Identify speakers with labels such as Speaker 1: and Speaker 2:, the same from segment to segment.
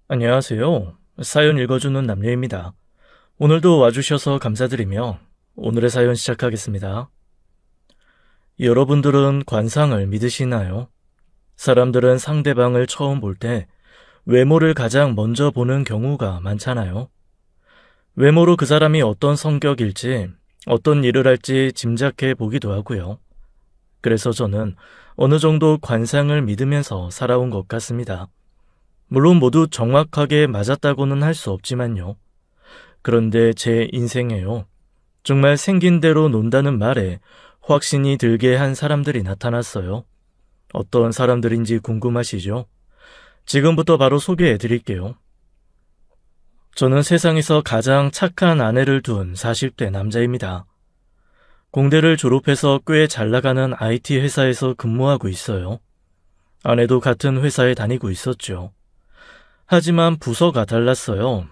Speaker 1: 안녕하세요. 사연 읽어주는 남녀입니다. 오늘도 와주셔서 감사드리며 오늘의 사연 시작하겠습니다. 여러분들은 관상을 믿으시나요? 사람들은 상대방을 처음 볼 때 외모를 가장 먼저 보는 경우가 많잖아요. 외모로 그 사람이 어떤 성격일지, 어떤 일을 할지 짐작해 보기도 하고요. 그래서 저는 어느 정도 관상을 믿으면서 살아온 것 같습니다. 물론 모두 정확하게 맞았다고는 할 수 없지만요. 그런데 제 인생에요. 정말 생긴 대로 논다는 말에 확신이 들게 한 사람들이 나타났어요. 어떤 사람들인지 궁금하시죠? 지금부터 바로 소개해 드릴게요. 저는 세상에서 가장 착한 아내를 둔 40대 남자입니다. 공대를 졸업해서 꽤 잘 나가는 IT 회사에서 근무하고 있어요. 아내도 같은 회사에 다니고 있었죠. 하지만 부서가 달랐어요.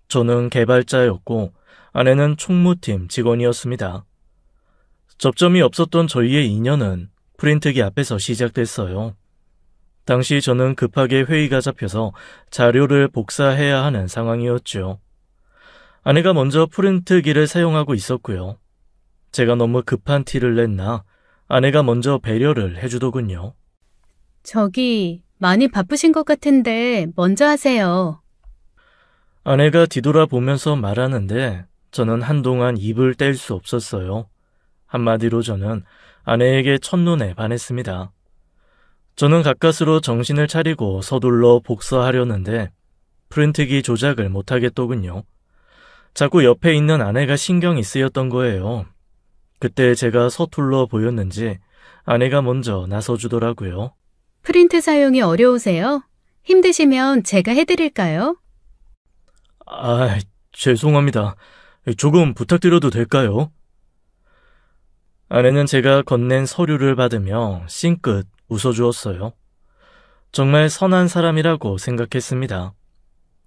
Speaker 1: 저는 개발자였고 아내는 총무팀 직원이었습니다. 접점이 없었던 저희의 인연은 프린트기 앞에서 시작됐어요. 당시 저는 급하게 회의가 잡혀서 자료를 복사해야 하는 상황이었죠. 아내가 먼저 프린트기를 사용하고 있었고요. 제가 너무 급한 티를 냈나 아내가 먼저 배려를 해주더군요.
Speaker 2: 저기, 많이 바쁘신 것 같은데 먼저 하세요.
Speaker 1: 아내가 뒤돌아보면서 말하는데 저는 한동안 입을 뗄 수 없었어요. 한마디로 저는 아내에게 첫눈에 반했습니다. 저는 가까스로 정신을 차리고 서둘러 복사하려는데 프린트기 조작을 못하겠더군요. 자꾸 옆에 있는 아내가 신경이 쓰였던 거예요. 그때 제가 서툴러 보였는지 아내가 먼저 나서주더라고요.
Speaker 2: 프린트 사용이 어려우세요? 힘드시면 제가 해드릴까요?
Speaker 1: 죄송합니다. 조금 부탁드려도 될까요? 아내는 제가 건넨 서류를 받으며 싱긋 웃어주었어요. 정말 선한 사람이라고 생각했습니다.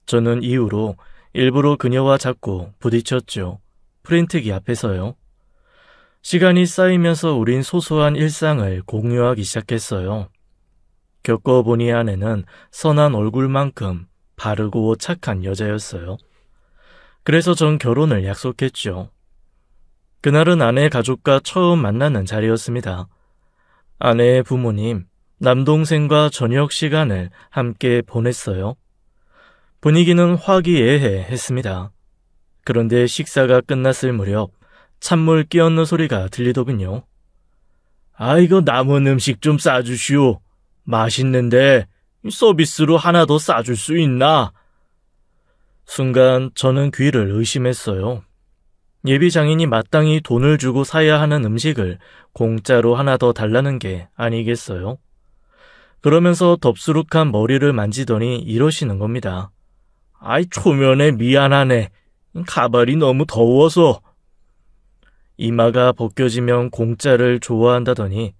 Speaker 1: 저는 이후로 일부러 그녀와 자꾸 부딪혔죠. 프린트기 앞에서요. 시간이 쌓이면서 우린 소소한 일상을 공유하기 시작했어요. 겪어보니 아내는 선한 얼굴만큼 바르고 착한 여자였어요. 그래서 전 결혼을 약속했죠. 그날은 아내 가족과 처음 만나는 자리였습니다. 아내의 부모님, 남동생과 저녁 시간을 함께 보냈어요. 분위기는 화기애애했습니다. 그런데 식사가 끝났을 무렵 찬물 끼얹는 소리가 들리더군요. 이거 남은 음식 좀 싸주시오. 맛있는데 서비스로 하나 더 싸줄 수 있나? 순간 저는 귀를 의심했어요. 예비 장인이 마땅히 돈을 주고 사야 하는 음식을 공짜로 하나 더 달라는 게 아니겠어요? 그러면서 덥수룩한 머리를 만지더니 이러시는 겁니다. 초면에 미안하네. 가발이 너무 더워서. 이마가 벗겨지면 공짜를 좋아한다더니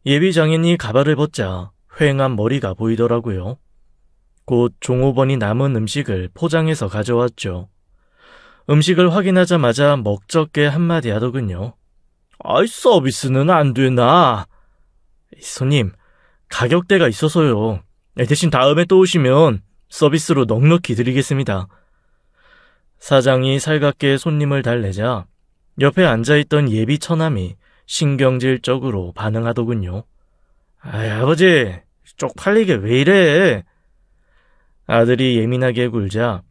Speaker 1: 예비 장인이 가발을 벗자 휑한 머리가 보이더라고요. 곧 종업원이 남은 음식을 포장해서 가져왔죠. 음식을 확인하자마자 먹적게 한마디 하더군요. 서비스는 안 되나? 손님, 가격대가 있어서요. 대신 다음에 또 오시면 서비스로 넉넉히 드리겠습니다. 사장이 살갑게 손님을 달래자 옆에 앉아있던 예비 처남이 신경질적으로 반응하더군요. 아버지, 쪽팔리게 왜 이래? 아들이 예민하게 굴자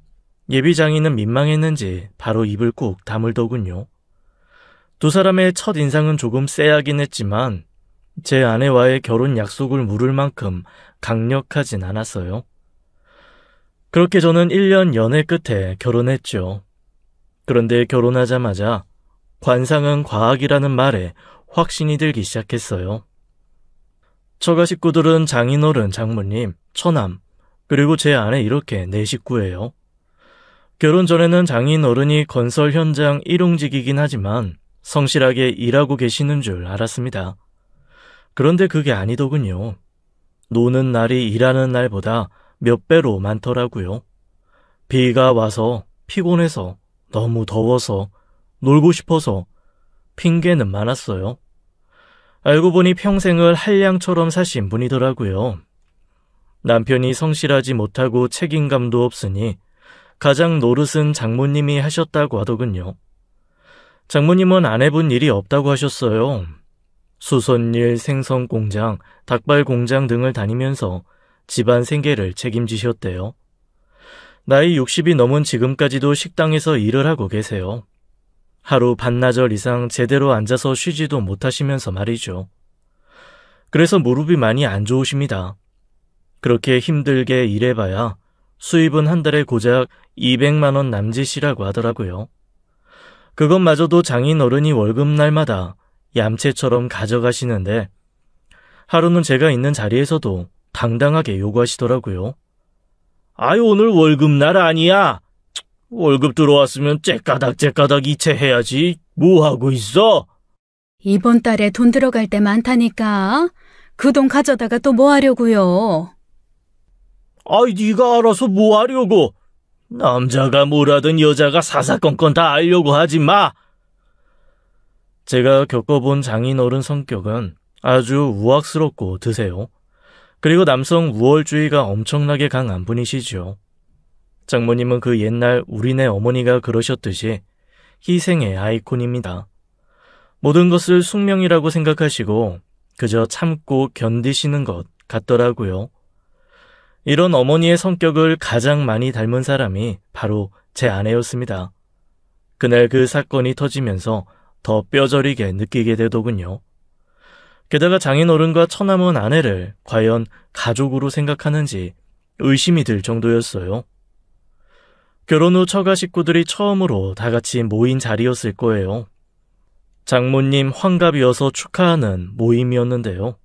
Speaker 1: 예비 장인은 민망했는지 바로 입을 꾹 다물더군요. 두 사람의 첫 인상은 조금 쎄하긴 했지만 제 아내와의 결혼 약속을 물을 만큼 강력하진 않았어요. 그렇게 저는 1년 연애 끝에 결혼했죠. 그런데 결혼하자마자 관상은 과학이라는 말에 확신이 들기 시작했어요. 처가 식구들은 장인어른, 장모님, 처남, 그리고 제 아내 이렇게 네 식구예요. 결혼 전에는 장인어른이 건설 현장 일용직이긴 하지만 성실하게 일하고 계시는 줄 알았습니다. 그런데 그게 아니더군요. 노는 날이 일하는 날보다 몇 배로 많더라고요. 비가 와서, 피곤해서, 너무 더워서, 놀고 싶어서 핑계는 많았어요. 알고 보니 평생을 한량처럼 사신 분이더라고요. 남편이 성실하지 못하고 책임감도 없으니 가장 노릇은 장모님이 하셨다고 하더군요. 장모님은 안 해본 일이 없다고 하셨어요. 수선일, 생선공장, 닭발공장 등을 다니면서 집안 생계를 책임지셨대요. 나이 60이 넘은 지금까지도 식당에서 일을 하고 계세요. 하루 반나절 이상 제대로 앉아서 쉬지도 못하시면서 말이죠. 그래서 무릎이 많이 안 좋으십니다. 그렇게 힘들게 일해봐야 수입은 한 달에 고작 200만 원 남짓이라고 하더라고요. 그것마저도 장인 어른이 월급날마다 얌체처럼 가져가시는데 하루는 제가 있는 자리에서도 당당하게 요구하시더라고요. 아유, 오늘 월급날 아니야. 월급 들어왔으면 째까닥 이체해야지. 뭐 하고 있어?
Speaker 2: 이번 달에 돈 들어갈 때 많다니까. 그 돈 가져다가 또 뭐 하려고요?
Speaker 1: 아이, 네가 알아서 뭐 하려고. 남자가 뭐라든 여자가 사사건건 다 알려고 하지 마. 제가 겪어본 장인어른 성격은 아주 우악스럽고 드세요. 그리고 남성 우월주의가 엄청나게 강한 분이시죠. 장모님은 그 옛날 우리네 어머니가 그러셨듯이 희생의 아이콘입니다. 모든 것을 숙명이라고 생각하시고 그저 참고 견디시는 것 같더라고요. 이런 어머니의 성격을 가장 많이 닮은 사람이 바로 제 아내였습니다. 그날 그 사건이 터지면서 더 뼈저리게 느끼게 되더군요. 게다가 장인어른과 처남은 아내를 과연 가족으로 생각하는지 의심이 들 정도였어요. 결혼 후 처가 식구들이 처음으로 다 같이 모인 자리였을 거예요. 장모님 환갑이어서 축하하는 모임이었는데요.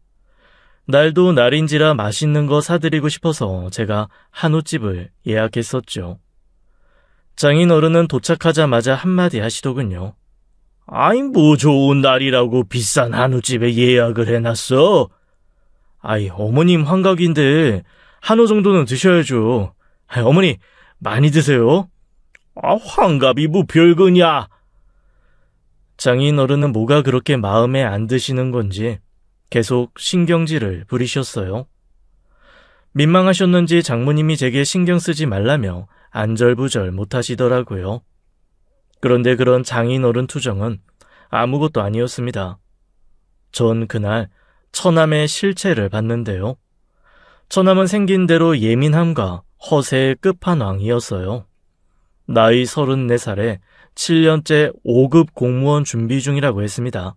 Speaker 1: 날도 날인지라 맛있는 거 사드리고 싶어서 제가 한우집을 예약했었죠. 장인어른은 도착하자마자 한마디 하시더군요. 아이, 뭐 좋은 날이라고 비싼 한우집에 예약을 해놨어? 아이, 어머님 환각인데 한우 정도는 드셔야죠. 아이, 어머니 많이 드세요. 아, 환갑이 뭐 별거냐? 장인어른은 뭐가 그렇게 마음에 안 드시는 건지 계속 신경질을 부리셨어요. 민망하셨는지 장모님이 제게 신경 쓰지 말라며 안절부절 못하시더라고요. 그런데 그런 장인어른 투정은 아무것도 아니었습니다. 전 그날 처남의 실체를 봤는데요. 처남은 생긴 대로 예민함과 허세의 끝판왕이었어요. 나이 34살에 7년째 5급 공무원 준비 중이라고 했습니다.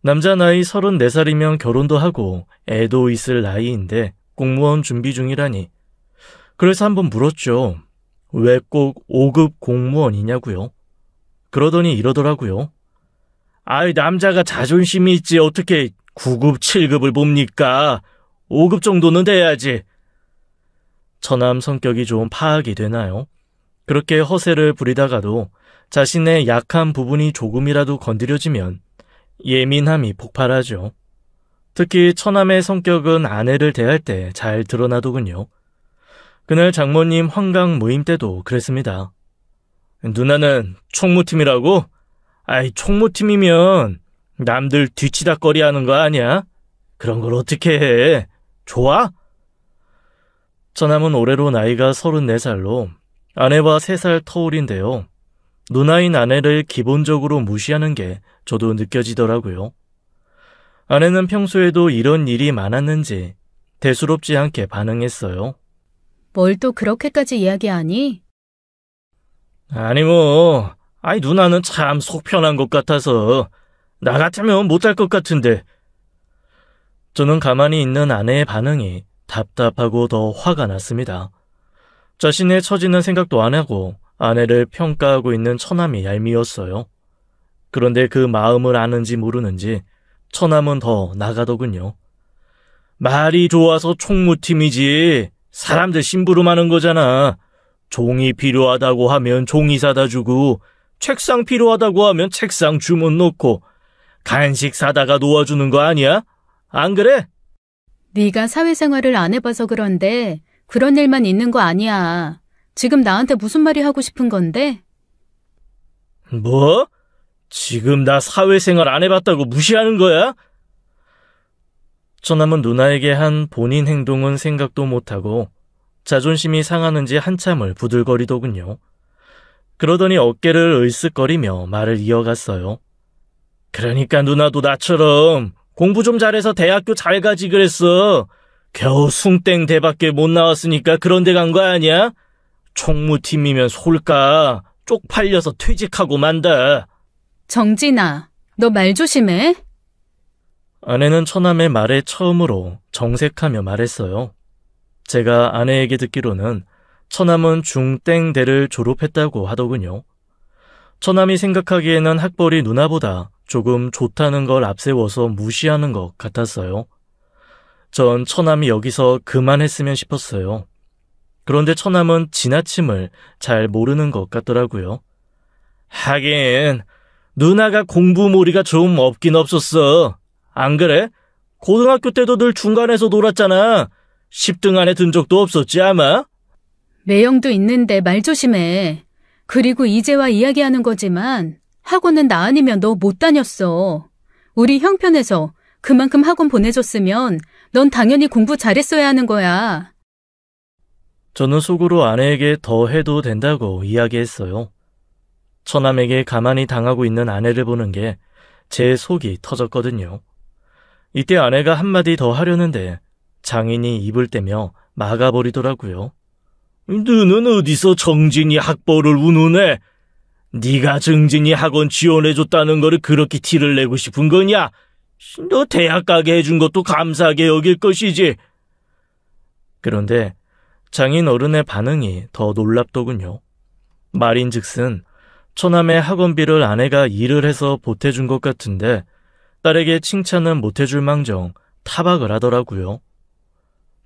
Speaker 1: 남자 나이 34살이면 결혼도 하고 애도 있을 나이인데 공무원 준비 중이라니. 그래서 한번 물었죠. 왜 꼭 5급 공무원이냐고요. 그러더니 이러더라고요. 아이, 남자가 자존심이 있지 어떻게 9급, 7급을 봅니까? 5급 정도는 돼야지. 처남 성격이 좀 파악이 되나요? 그렇게 허세를 부리다가도 자신의 약한 부분이 조금이라도 건드려지면 예민함이 폭발하죠. 특히 처남의 성격은 아내를 대할 때 잘 드러나더군요. 그날 장모님 환각 모임 때도 그랬습니다. 누나는 총무팀이라고? 아이, 총무팀이면 남들 뒤치다꺼리 하는 거 아니야? 그런 걸 어떻게 해? 좋아? 처남은 올해로 나이가 34살로 아내와 3살 터울인데요. 누나인 아내를 기본적으로 무시하는 게 저도 느껴지더라고요. 아내는 평소에도 이런 일이 많았는지 대수롭지 않게 반응했어요.
Speaker 2: 뭘 또 그렇게까지 이야기하니?
Speaker 1: 아니 뭐, 아이 누나는 참 속 편한 것 같아서 나 같으면 못할 것 같은데. 저는 가만히 있는 아내의 반응이 답답하고 더 화가 났습니다. 자신의 처지는 생각도 안 하고 아내를 평가하고 있는 처남이 얄미웠어요. 그런데 그 마음을 아는지 모르는지 처남은 더 나가더군요. 말이 좋아서 총무팀이지 사람들 심부름하는 거잖아. 종이 필요하다고 하면 종이 사다 주고 책상 필요하다고 하면 책상 주문 놓고 간식 사다가 놓아주는 거 아니야? 안 그래?
Speaker 2: 네가 사회생활을 안 해봐서 그런데 그런 일만 있는 거 아니야. 지금 나한테 무슨 말이 하고 싶은 건데?
Speaker 1: 뭐? 지금 나 사회생활 안 해봤다고 무시하는 거야? 처남은 누나에게 한 본인 행동은 생각도 못하고 자존심이 상하는지 한참을 부들거리더군요. 그러더니 어깨를 으쓱거리며 말을 이어갔어요. 그러니까 누나도 나처럼 공부 좀 잘해서 대학교 잘 가지 그랬어. 겨우 숭땡대밖에 못 나왔으니까 그런 데 간 거 아니야? 총무팀이면 솔까 쪽팔려서 퇴직하고 만다.
Speaker 2: 정진아, 너 말 조심해.
Speaker 1: 아내는 처남의 말에 처음으로 정색하며 말했어요. 제가 아내에게 듣기로는 처남은 중땡대를 졸업했다고 하더군요. 처남이 생각하기에는 학벌이 누나보다 조금 좋다는 걸 앞세워서 무시하는 것 같았어요. 전 처남이 여기서 그만했으면 싶었어요. 그런데 처남은 지나침을 잘 모르는 것 같더라고요. 하긴 누나가 공부몰이가 좀 없긴 없었어. 안 그래? 고등학교 때도 늘 중간에서 놀았잖아. 10등 안에 든 적도 없었지 아마?
Speaker 2: 매형도 있는데 말 조심해. 그리고 이제와 이야기하는 거지만 학원은 나 아니면 너 못 다녔어. 우리 형편에서 그만큼 학원 보내줬으면 넌 당연히 공부 잘했어야 하는 거야.
Speaker 1: 저는 속으로 아내에게 더 해도 된다고 이야기했어요. 처남에게 가만히 당하고 있는 아내를 보는 게 제 속이 터졌거든요. 이때 아내가 한마디 더 하려는데 장인이 입을 떼며 막아버리더라고요. 너는 어디서 정진이 학벌을 운운해? 네가 정진이 학원 지원해줬다는 거를 그렇게 티를 내고 싶은 거냐? 너 대학 가게 해준 것도 감사하게 여길 것이지. 그런데 장인 어른의 반응이 더 놀랍더군요. 말인즉슨 처남의 학원비를 아내가 일을 해서 보태준 것 같은데 딸에게 칭찬은 못해줄 망정 타박을 하더라고요.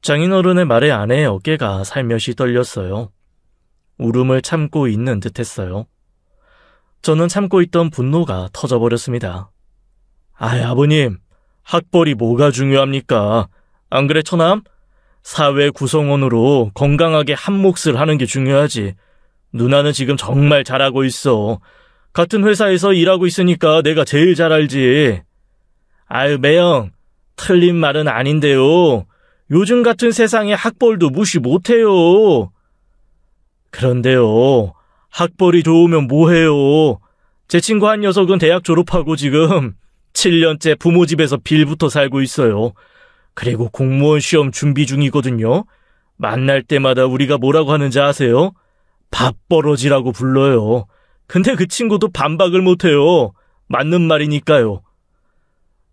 Speaker 1: 장인어른의 말에 아내의 어깨가 살며시 떨렸어요. 울음을 참고 있는 듯했어요. 저는 참고 있던 분노가 터져버렸습니다. 아버님, 학벌이 뭐가 중요합니까? 안 그래 처남? 사회 구성원으로 건강하게 한 몫을 하는 게 중요하지. 누나는 지금 정말 잘하고 있어. 같은 회사에서 일하고 있으니까 내가 제일 잘 알지. 매형, 틀린 말은 아닌데요. 요즘 같은 세상에 학벌도 무시 못해요. 그런데요, 학벌이 좋으면 뭐해요. 제 친구 한 녀석은 대학 졸업하고 지금 7년째 부모 집에서 빌부터 살고 있어요. 그리고 공무원 시험 준비 중이거든요. 만날 때마다 우리가 뭐라고 하는지 아세요? 밥버러지라고 불러요. 근데 그 친구도 반박을 못해요. 맞는 말이니까요.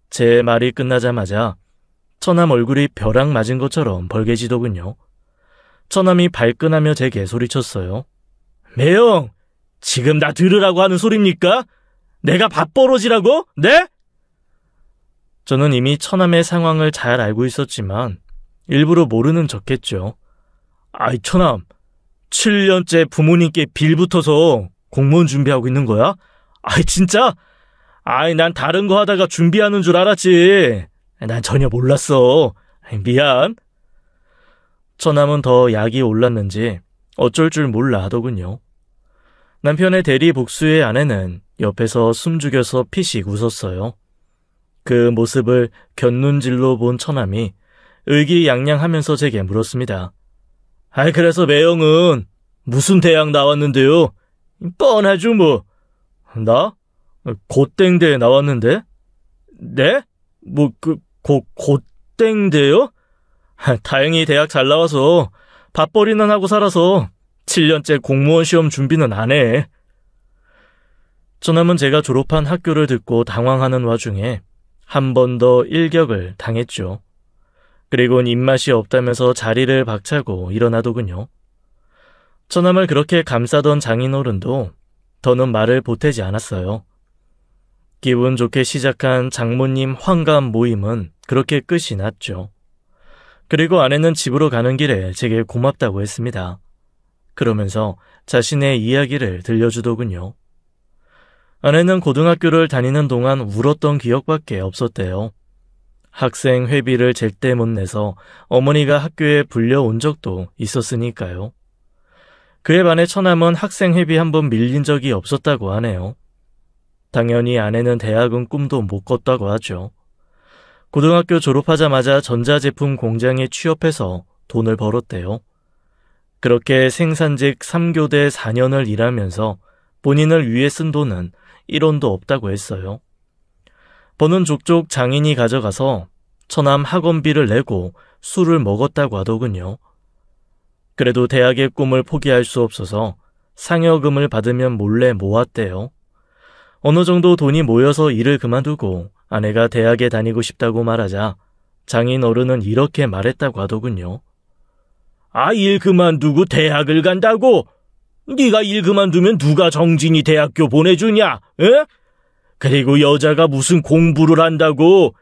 Speaker 1: 제 말이 끝나자마자 처남 얼굴이 벼락 맞은 것처럼 벌개지더군요. 처남이 발끈하며 제게 소리쳤어요. 매형, 지금 나 들으라고 하는 소리입니까? 내가 밥버러지라고? 네? 저는 이미 처남의 상황을 잘 알고 있었지만 일부러 모르는 척했죠. 처남, 7년째 부모님께 빌붙어서 공무원 준비하고 있는 거야? 진짜? 난 다른 거 하다가 준비하는 줄 알았지. 난 전혀 몰랐어. 미안. 처남은 더 약이 올랐는지 어쩔 줄 몰라 하더군요. 남편의 대리 복수의 아내는 옆에서 숨죽여서 피식 웃었어요. 그 모습을 곁눈질로 본 처남이 의기양양하면서 제게 물었습니다. 그래서 매형은 무슨 대학 나왔는데요? 뻔하죠 뭐. 나? 고땡대에 나왔는데? 네? 고땡대요? 다행히 대학 잘 나와서 밥벌이는 하고 살아서 7년째 공무원 시험 준비는 안 해. 처남은 제가 졸업한 학교를 듣고 당황하는 와중에 한 번 더 일격을 당했죠. 그리곤 입맛이 없다면서 자리를 박차고 일어나더군요. 처남을 그렇게 감싸던 장인어른도 더는 말을 보태지 않았어요. 기분 좋게 시작한 장모님 환감 모임은 그렇게 끝이 났죠. 그리고 아내는 집으로 가는 길에 제게 고맙다고 했습니다. 그러면서 자신의 이야기를 들려주더군요. 아내는 고등학교를 다니는 동안 울었던 기억밖에 없었대요. 학생 회비를 제때 못 내서 어머니가 학교에 불려온 적도 있었으니까요. 그에 반해 처남은 학생 회비 한 번 밀린 적이 없었다고 하네요. 당연히 아내는 대학은 꿈도 못 꿨다고 하죠. 고등학교 졸업하자마자 전자제품 공장에 취업해서 돈을 벌었대요. 그렇게 생산직 3교대 4년을 일하면서 본인을 위해 쓴 돈은 1원도 없다고 했어요. 버는 족족 장인이 가져가서 처남 학원비를 내고 술을 먹었다고 하더군요. 그래도 대학의 꿈을 포기할 수 없어서 상여금을 받으면 몰래 모았대요. 어느 정도 돈이 모여서 일을 그만두고 아내가 대학에 다니고 싶다고 말하자 장인 어른은 이렇게 말했다고 하더군요. 아, 일 그만두고 대학을 간다고? 네가 일 그만두면 누가 정진이 대학교 보내주냐? 에? 그리고 여자가 무슨 공부를 한다고?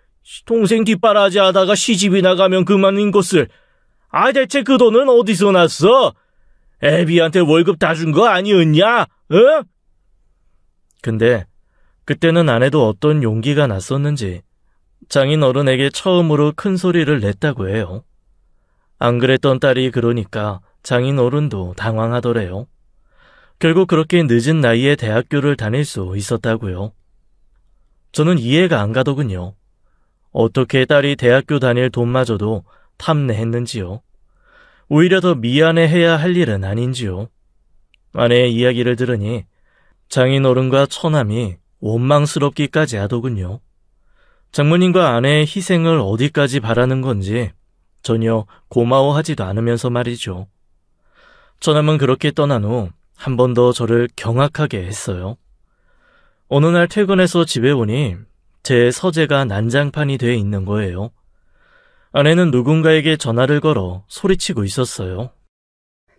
Speaker 1: 동생 뒷바라지 하다가 시집이 나가면 그만인 것을. 아, 대체 그 돈은 어디서 났어? 애비한테 월급 다 준 거 아니었냐? 어? 근데 그때는 아내도 어떤 용기가 났었는지 장인 어른에게 처음으로 큰 소리를 냈다고 해요. 안 그랬던 딸이 그러니까 장인 어른도 당황하더래요. 결국 그렇게 늦은 나이에 대학교를 다닐 수 있었다고요. 저는 이해가 안 가더군요. 어떻게 딸이 대학교 다닐 돈마저도 탐내했는지요. 오히려 더 미안해해야 할 일은 아닌지요. 아내의 이야기를 들으니 장인 어른과 처남이 원망스럽기까지 하더군요. 장모님과 아내의 희생을 어디까지 바라는 건지 전혀 고마워하지도 않으면서 말이죠. 처남은 그렇게 떠난 후 한 번 더 저를 경악하게 했어요. 어느 날 퇴근해서 집에 오니 제 서재가 난장판이 돼 있는 거예요. 아내는 누군가에게 전화를 걸어 소리치고 있었어요.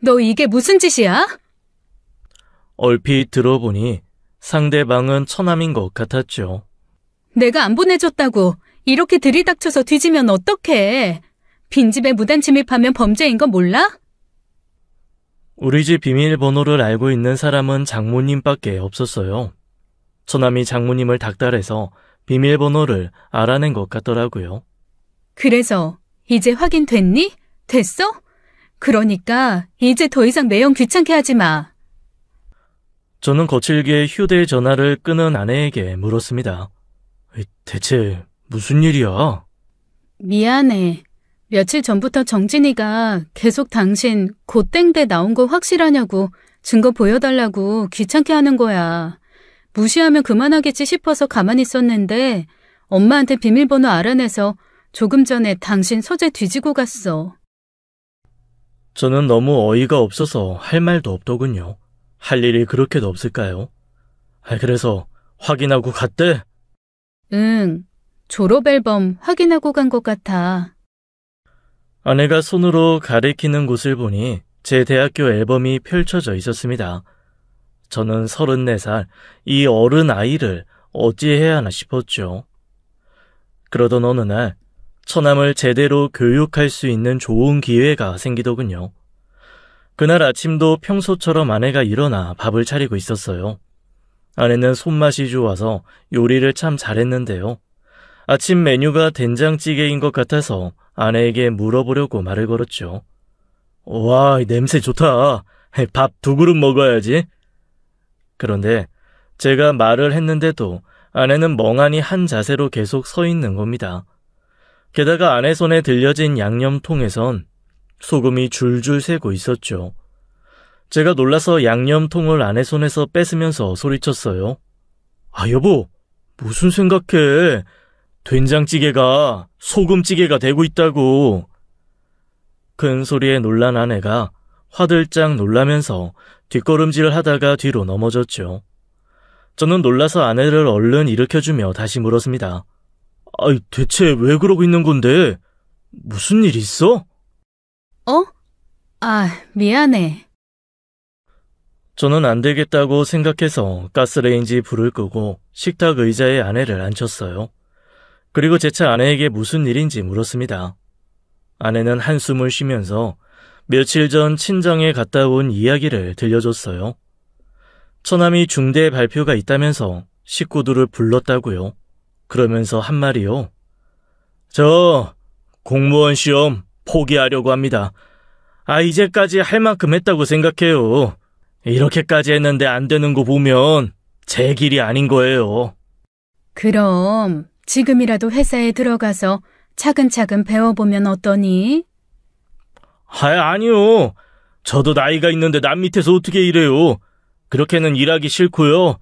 Speaker 2: 너 이게 무슨 짓이야?
Speaker 1: 얼핏 들어보니 상대방은 처남인 것 같았죠.
Speaker 2: 내가 안 보내줬다고 이렇게 들이닥쳐서 뒤지면 어떡해. 빈집에 무단 침입하면 범죄인 거 몰라?
Speaker 1: 우리 집 비밀번호를 알고 있는 사람은 장모님밖에 없었어요. 처남이 장모님을 닥달해서 비밀번호를 알아낸 것 같더라고요.
Speaker 2: 그래서 이제 확인됐니? 됐어? 그러니까 이제 더 이상 매형 귀찮게 하지 마.
Speaker 1: 저는 거칠게 휴대전화를 끊은 아내에게 물었습니다. 대체 무슨 일이야?
Speaker 2: 미안해. 며칠 전부터 정진이가 계속 당신 고땡대 나온 거 확실하냐고 증거 보여달라고 귀찮게 하는 거야. 무시하면 그만하겠지 싶어서 가만히 있었는데 엄마한테 비밀번호 알아내서 조금 전에 당신 서재 뒤지고 갔어.
Speaker 1: 저는 너무 어이가 없어서 할 말도 없더군요. 할 일이 그렇게도 없을까요? 그래서 확인하고 갔대?
Speaker 2: 응, 졸업 앨범 확인하고 간 것 같아.
Speaker 1: 아내가 손으로 가리키는 곳을 보니 제 대학교 앨범이 펼쳐져 있었습니다. 저는 34살, 이 어른 아이를 어찌해야 하나 싶었죠. 그러던 어느 날 처남을 제대로 교육할 수 있는 좋은 기회가 생기더군요. 그날 아침도 평소처럼 아내가 일어나 밥을 차리고 있었어요. 아내는 손맛이 좋아서 요리를 참 잘했는데요. 아침 메뉴가 된장찌개인 것 같아서 아내에게 물어보려고 말을 걸었죠. 와, 냄새 좋다. 밥 2그릇 먹어야지. 그런데 제가 말을 했는데도 아내는 멍하니 한 자세로 계속 서 있는 겁니다. 게다가 아내 손에 들려진 양념통에선 소금이 줄줄 새고 있었죠. 제가 놀라서 양념통을 아내 손에서 뺏으면서 소리쳤어요. 아, 여보, 무슨 생각해? 된장찌개가 소금찌개가 되고 있다고. 큰 소리에 놀란 아내가 화들짝 놀라면서 뒷걸음질을 하다가 뒤로 넘어졌죠. 저는 놀라서 아내를 얼른 일으켜주며 다시 물었습니다. 대체 왜 그러고 있는 건데? 무슨 일 있어?
Speaker 2: 미안해.
Speaker 1: 저는 안 되겠다고 생각해서 가스레인지 불을 끄고 식탁 의자에 아내를 앉혔어요. 그리고 재차 아내에게 무슨 일인지 물었습니다. 아내는 한숨을 쉬면서 며칠 전 친정에 갔다 온 이야기를 들려줬어요. 처남이 중대 발표가 있다면서 식구들을 불렀다고요. 그러면서 한 말이요. 저 공무원 시험 포기하려고 합니다. 이제까지 할 만큼 했다고 생각해요. 이렇게까지 했는데 안 되는 거 보면 제 길이 아닌 거예요.
Speaker 2: 그럼 지금이라도 회사에 들어가서 차근차근 배워보면 어떠니?
Speaker 1: 아니요. 저도 나이가 있는데 남 밑에서 어떻게 일해요. 그렇게는 일하기 싫고요.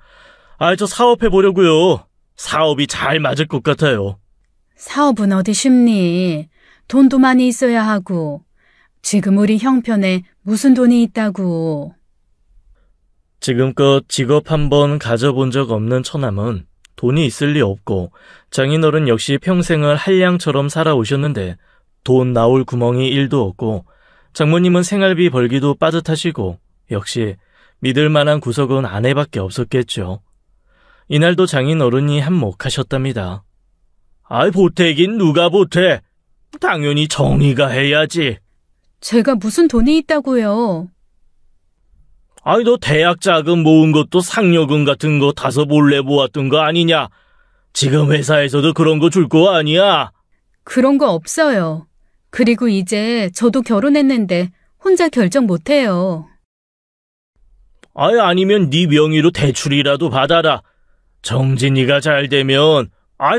Speaker 1: 저 사업해보려고요. 사업이 잘 맞을 것 같아요.
Speaker 2: 사업은 어디 쉽니? 돈도 많이 있어야 하고. 지금 우리 형편에 무슨 돈이 있다고.
Speaker 1: 지금껏 직업 한번 가져본 적 없는 처남은 돈이 있을 리 없고 장인어른 역시 평생을 한량처럼 살아오셨는데 돈 나올 구멍이 1도 없고 장모님은 생활비 벌기도 빠듯하시고 역시 믿을 만한 구석은 아내밖에 없었겠죠. 이날도 장인어른이 한몫하셨답니다. 보태긴 누가 보태? 당연히 정의가 해야지.
Speaker 2: 제가 무슨 돈이 있다고요?
Speaker 1: 너 대학 자금 모은 것도 상여금 같은 거 다서 몰래 모았던 거 아니냐? 지금 회사에서도 그런 거 줄 거 아니야?
Speaker 2: 그런 거 없어요. 그리고 이제 저도 결혼했는데 혼자 결정 못해요.
Speaker 1: 아니면 네 명의로 대출이라도 받아라. 정진이가 잘 되면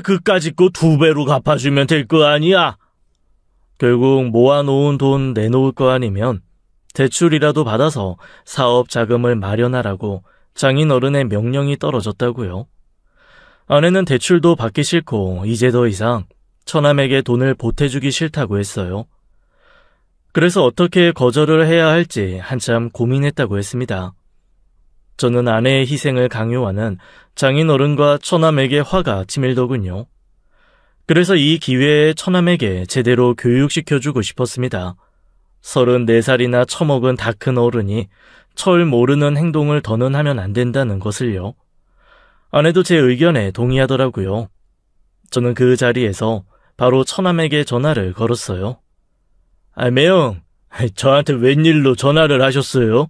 Speaker 1: 그까짓 거 2배로 갚아주면 될 거 아니야? 결국 모아놓은 돈 내놓을 거 아니면 대출이라도 받아서 사업 자금을 마련하라고 장인어른의 명령이 떨어졌다고요. 아내는 대출도 받기 싫고 이제 더 이상 처남에게 돈을 보태주기 싫다고 했어요. 그래서 어떻게 거절을 해야 할지 한참 고민했다고 했습니다. 저는 아내의 희생을 강요하는 장인어른과 처남에게 화가 치밀더군요. 그래서 이 기회에 처남에게 제대로 교육시켜주고 싶었습니다. 34살이나 처먹은 다 큰 어른이 철 모르는 행동을 더는 하면 안 된다는 것을요. 아내도 제 의견에 동의하더라고요. 저는 그 자리에서 바로 처남에게 전화를 걸었어요. 매형, 저한테 웬일로 전화를 하셨어요?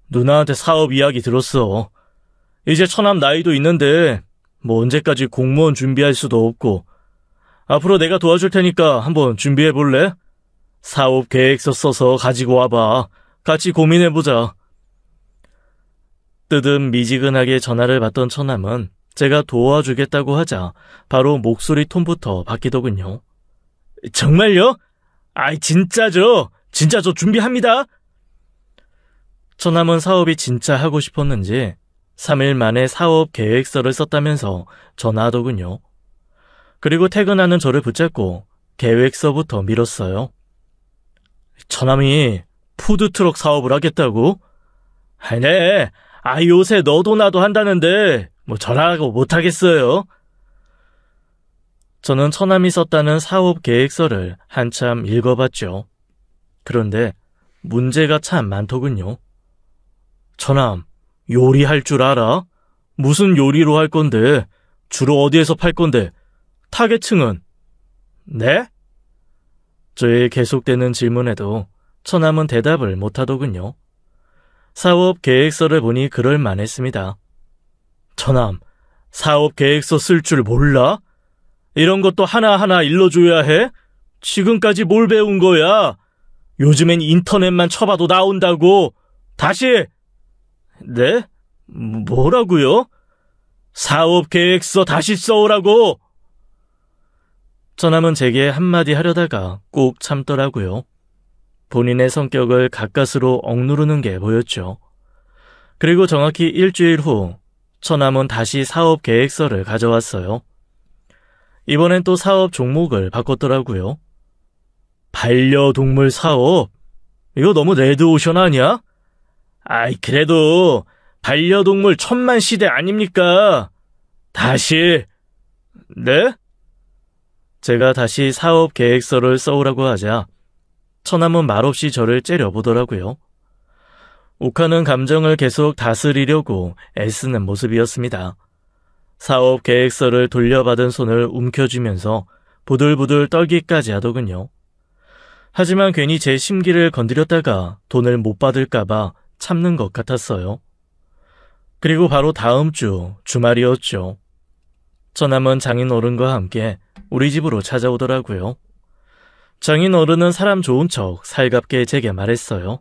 Speaker 1: 누나한테 사업 이야기 들었어. 이제 처남 나이도 있는데 언제까지 공무원 준비할 수도 없고 앞으로 내가 도와줄 테니까 한번 준비해볼래? 사업 계획서 써서 가지고 와봐. 같이 고민해보자. 뜨뜻미지근하게 전화를 받던 처남은 제가 도와주겠다고 하자 바로 목소리 톤부터 바뀌더군요. 정말요? 진짜죠? 진짜 저 준비합니다. 처남은 사업이 진짜 하고 싶었는지 3일 만에 사업 계획서를 썼다면서 전화하더군요. 그리고 퇴근하는 저를 붙잡고 계획서부터 밀었어요. 처남이 푸드트럭 사업을 하겠다고? 네. 요새 너도 나도 한다는데 저라고 못하겠어요. 저는 처남이 썼다는 사업 계획서를 한참 읽어봤죠. 그런데 문제가 참 많더군요. 처남, 요리할 줄 알아? 무슨 요리로 할 건데? 주로 어디에서 팔 건데? 타겟층은? 네? 저의 계속되는 질문에도 처남은 대답을 못하더군요. 사업 계획서를 보니 그럴만했습니다. 처남, 사업 계획서 쓸 줄 몰라? 이런 것도 하나하나 일러줘야 해? 지금까지 뭘 배운 거야? 요즘엔 인터넷만 쳐봐도 나온다고. 다시! 네? 뭐라고요? 사업 계획서 다시 써오라고! 처남은 제게 한마디 하려다가 꼭 참더라고요. 본인의 성격을 가까스로 억누르는 게 보였죠. 그리고 정확히 일주일 후 처남은 다시 사업 계획서를 가져왔어요. 이번엔 또 사업 종목을 바꿨더라고요. 반려동물 사업? 이거 너무 레드오션 아니야? 그래도 반려동물 천만 시대 아닙니까? 다시. 네? 제가 다시 사업 계획서를 써오라고 하자 처남은 말없이 저를 째려보더라고요. 욱하는 감정을 계속 다스리려고 애쓰는 모습이었습니다. 사업 계획서를 돌려받은 손을 움켜쥐면서 부들부들 떨기까지 하더군요. 하지만 괜히 제 심기를 건드렸다가 돈을 못 받을까봐 참는 것 같았어요. 그리고 바로 다음 주 주말이었죠. 처남은 장인어른과 함께 우리 집으로 찾아오더라고요. 장인어른은 사람 좋은 척 살갑게 제게 말했어요.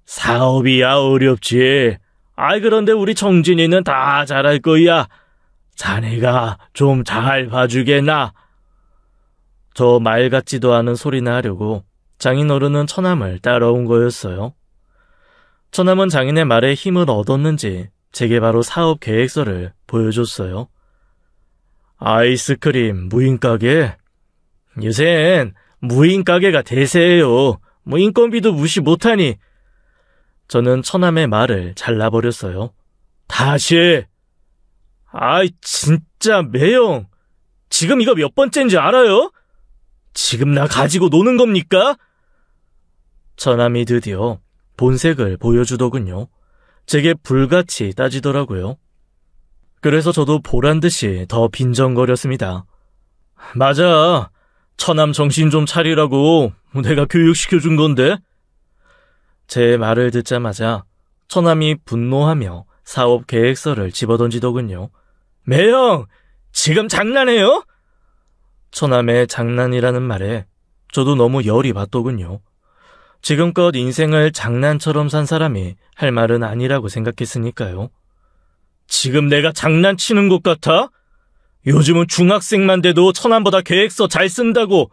Speaker 1: 사업이야 어렵지. 그런데 우리 정진이는 다 잘할 거야. 자네가 좀 잘 봐주겠나? 저 말 같지도 않은 소리나 하려고 장인어른은 처남을 따라온 거였어요. 처남은 장인의 말에 힘을 얻었는지 제게 바로 사업 계획서를 보여줬어요. 아이스크림 무인가게? 요샌 무인가게가 대세예요. 뭐 인건비도 무시 못하니. 저는 처남의 말을 잘라버렸어요. 다시! 아이 진짜 매형, 지금 이거 몇 번째인지 알아요? 지금 나 가지고 노는 겁니까? 처남이 드디어 본색을 보여주더군요. 제게 불같이 따지더라고요. 그래서 저도 보란듯이 더 빈정거렸습니다. 맞아, 처남 정신 좀 차리라고 내가 교육시켜준 건데. 제 말을 듣자마자 처남이 분노하며 사업 계획서를 집어던지더군요. 매형, 지금 장난해요? 처남의 장난이라는 말에 저도 너무 열이 받더군요. 지금껏 인생을 장난처럼 산 사람이 할 말은 아니라고 생각했으니까요. 지금 내가 장난치는 것 같아? 요즘은 중학생만 돼도 처남보다 계획서 잘 쓴다고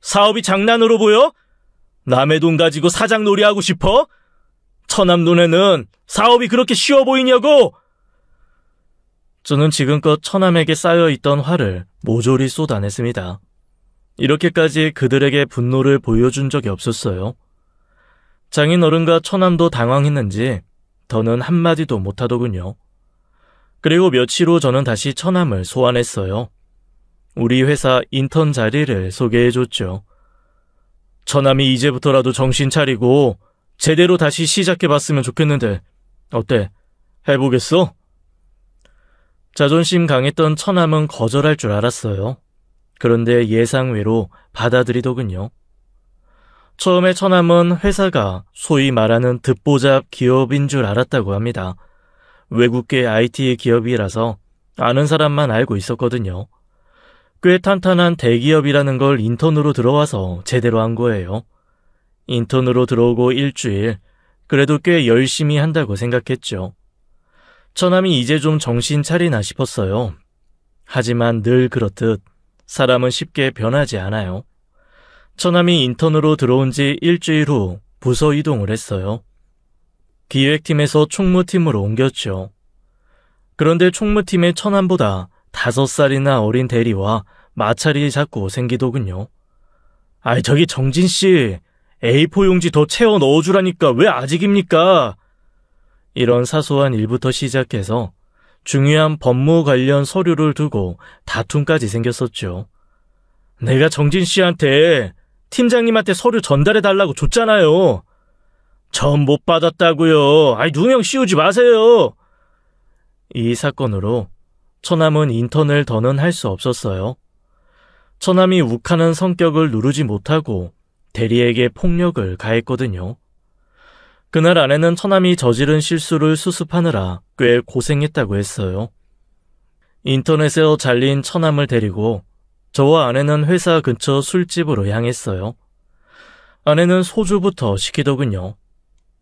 Speaker 1: 사업이 장난으로 보여? 남의 돈 가지고 사장놀이 하고 싶어? 처남 눈에는 사업이 그렇게 쉬워 보이냐고! 저는 지금껏 처남에게 쌓여있던 화를 모조리 쏟아냈습니다. 이렇게까지 그들에게 분노를 보여준 적이 없었어요. 장인어른과 처남도 당황했는지 더는 한마디도 못하더군요. 그리고 며칠 후 저는 다시 처남을 소환했어요. 우리 회사 인턴 자리를 소개해줬죠. 처남이 이제부터라도 정신 차리고 제대로 다시 시작해봤으면 좋겠는데 어때? 해보겠어? 자존심 강했던 처남은 거절할 줄 알았어요. 그런데 예상외로 받아들이더군요. 처음에 처남은 회사가 소위 말하는 듣보잡 기업인 줄 알았다고 합니다. 외국계 IT 기업이라서 아는 사람만 알고 있었거든요. 꽤 탄탄한 대기업이라는 걸 인턴으로 들어와서 제대로 한 거예요. 인턴으로 들어오고 일주일, 그래도 꽤 열심히 한다고 생각했죠. 처남이 이제 좀 정신 차리나 싶었어요. 하지만 늘 그렇듯 사람은 쉽게 변하지 않아요. 처남이 인턴으로 들어온 지 일주일 후 부서 이동을 했어요. 기획팀에서 총무팀으로 옮겼죠. 그런데 총무팀의 처남보다 5살이나 어린 대리와 마찰이 자꾸 생기더군요. 아이 저기 정진씨, A4 용지 더 채워 넣어주라니까 왜 아직입니까? 이런 사소한 일부터 시작해서 중요한 법무 관련 서류를 두고 다툼까지 생겼었죠. 내가 정진씨한테 팀장님한테 서류 전달해달라고 줬잖아요. 전 못 받았다고요. 아이 누명 씌우지 마세요. 이 사건으로 처남은 인턴을 더는 할 수 없었어요. 처남이 욱하는 성격을 누르지 못하고 대리에게 폭력을 가했거든요. 그날 아내는 처남이 저지른 실수를 수습하느라 꽤 고생했다고 했어요. 인터넷에서 잘린 처남을 데리고 저와 아내는 회사 근처 술집으로 향했어요. 아내는 소주부터 시키더군요.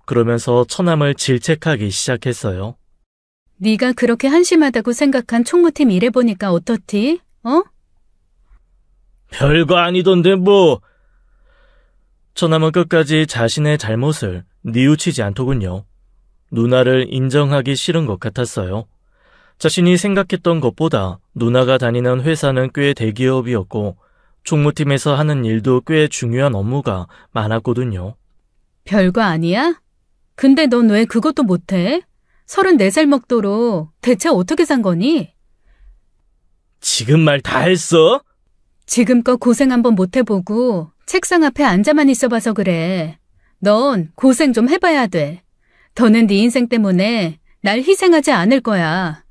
Speaker 1: 그러면서 처남을 질책하기 시작했어요.
Speaker 2: 네가 그렇게 한심하다고 생각한 총무팀 일해보니까 어떻디? 어?
Speaker 1: 별거 아니던데 뭐. 처남은 끝까지 자신의 잘못을 뉘우치지 않더군요. 누나를 인정하기 싫은 것 같았어요. 자신이 생각했던 것보다 누나가 다니는 회사는 꽤 대기업이었고 총무팀에서 하는 일도 꽤 중요한 업무가 많았거든요.
Speaker 2: 별거 아니야? 근데 넌 왜 그것도 못해? 34살 먹도록 대체 어떻게 산 거니?
Speaker 1: 지금 말 다 했어?
Speaker 2: 지금껏 고생 한번 못 해보고 책상 앞에 앉아만 있어봐서 그래. 넌 고생 좀 해봐야 돼. 더는 네 인생 때문에 날 희생하지 않을 거야.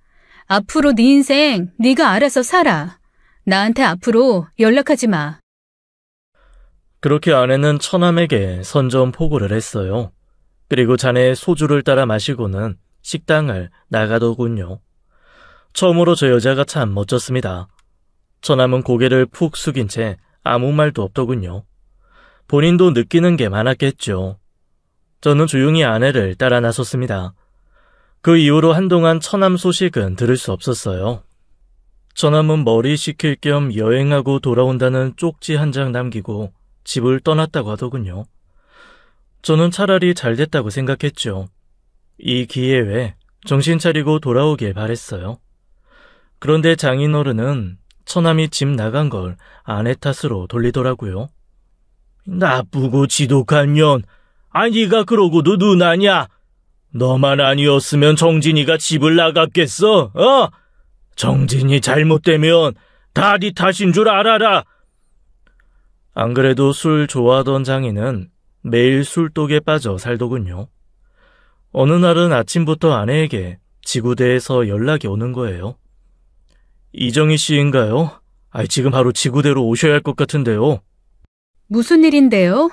Speaker 2: 앞으로 네 인생 네가 알아서 살아. 나한테 앞으로 연락하지 마.
Speaker 1: 그렇게 아내는 처남에게 선전포고를 했어요. 그리고 자네의 소주를 따라 마시고는 식당을 나가더군요. 처음으로 저 여자가 참 멋졌습니다. 처남은 고개를 푹 숙인 채 아무 말도 없더군요. 본인도 느끼는 게 많았겠죠. 저는 조용히 아내를 따라 나섰습니다. 그 이후로 한동안 처남 소식은 들을 수 없었어요. 저남은 머리 식힐 겸 여행하고 돌아온다는 쪽지 한 장 남기고 집을 떠났다고 하더군요. 저는 차라리 잘 됐다고 생각했죠. 이 기회에 정신 차리고 돌아오길 바랬어요. 그런데 장인어른은 처남이 집 나간 걸 아내 탓으로 돌리더라고요. 나쁘고 지독한 년, 네가 그러고도 누나냐? 너만 아니었으면 정진이가 집을 나갔겠어? 정진이 잘못되면 다 네 탓인 줄 알아라. 안 그래도 술 좋아하던 장인은 매일 술독에 빠져 살더군요. 어느 날은 아침부터 아내에게 지구대에서 연락이 오는 거예요. 이정희 씨인가요? 지금 바로 지구대로 오셔야 할 것 같은데요.
Speaker 2: 무슨 일인데요?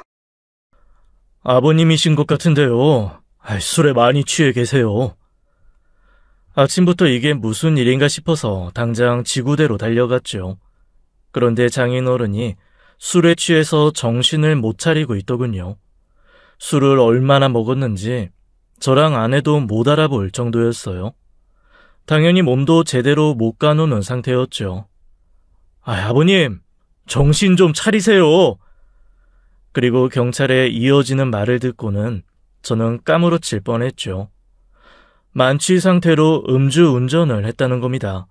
Speaker 1: 아버님이신 것 같은데요. 술에 많이 취해 계세요. 아침부터 이게 무슨 일인가 싶어서 당장 지구대로 달려갔죠. 그런데 장인어른이 술에 취해서 정신을 못 차리고 있더군요. 술을 얼마나 먹었는지 저랑 아내도 못 알아볼 정도였어요. 당연히 몸도 제대로 못 가누는 상태였죠. 아버님, 정신 좀 차리세요. 그리고 경찰에 이어지는 말을 듣고는 저는 까무러칠 뻔했죠. 만취 상태로 음주운전을 했다는 겁니다.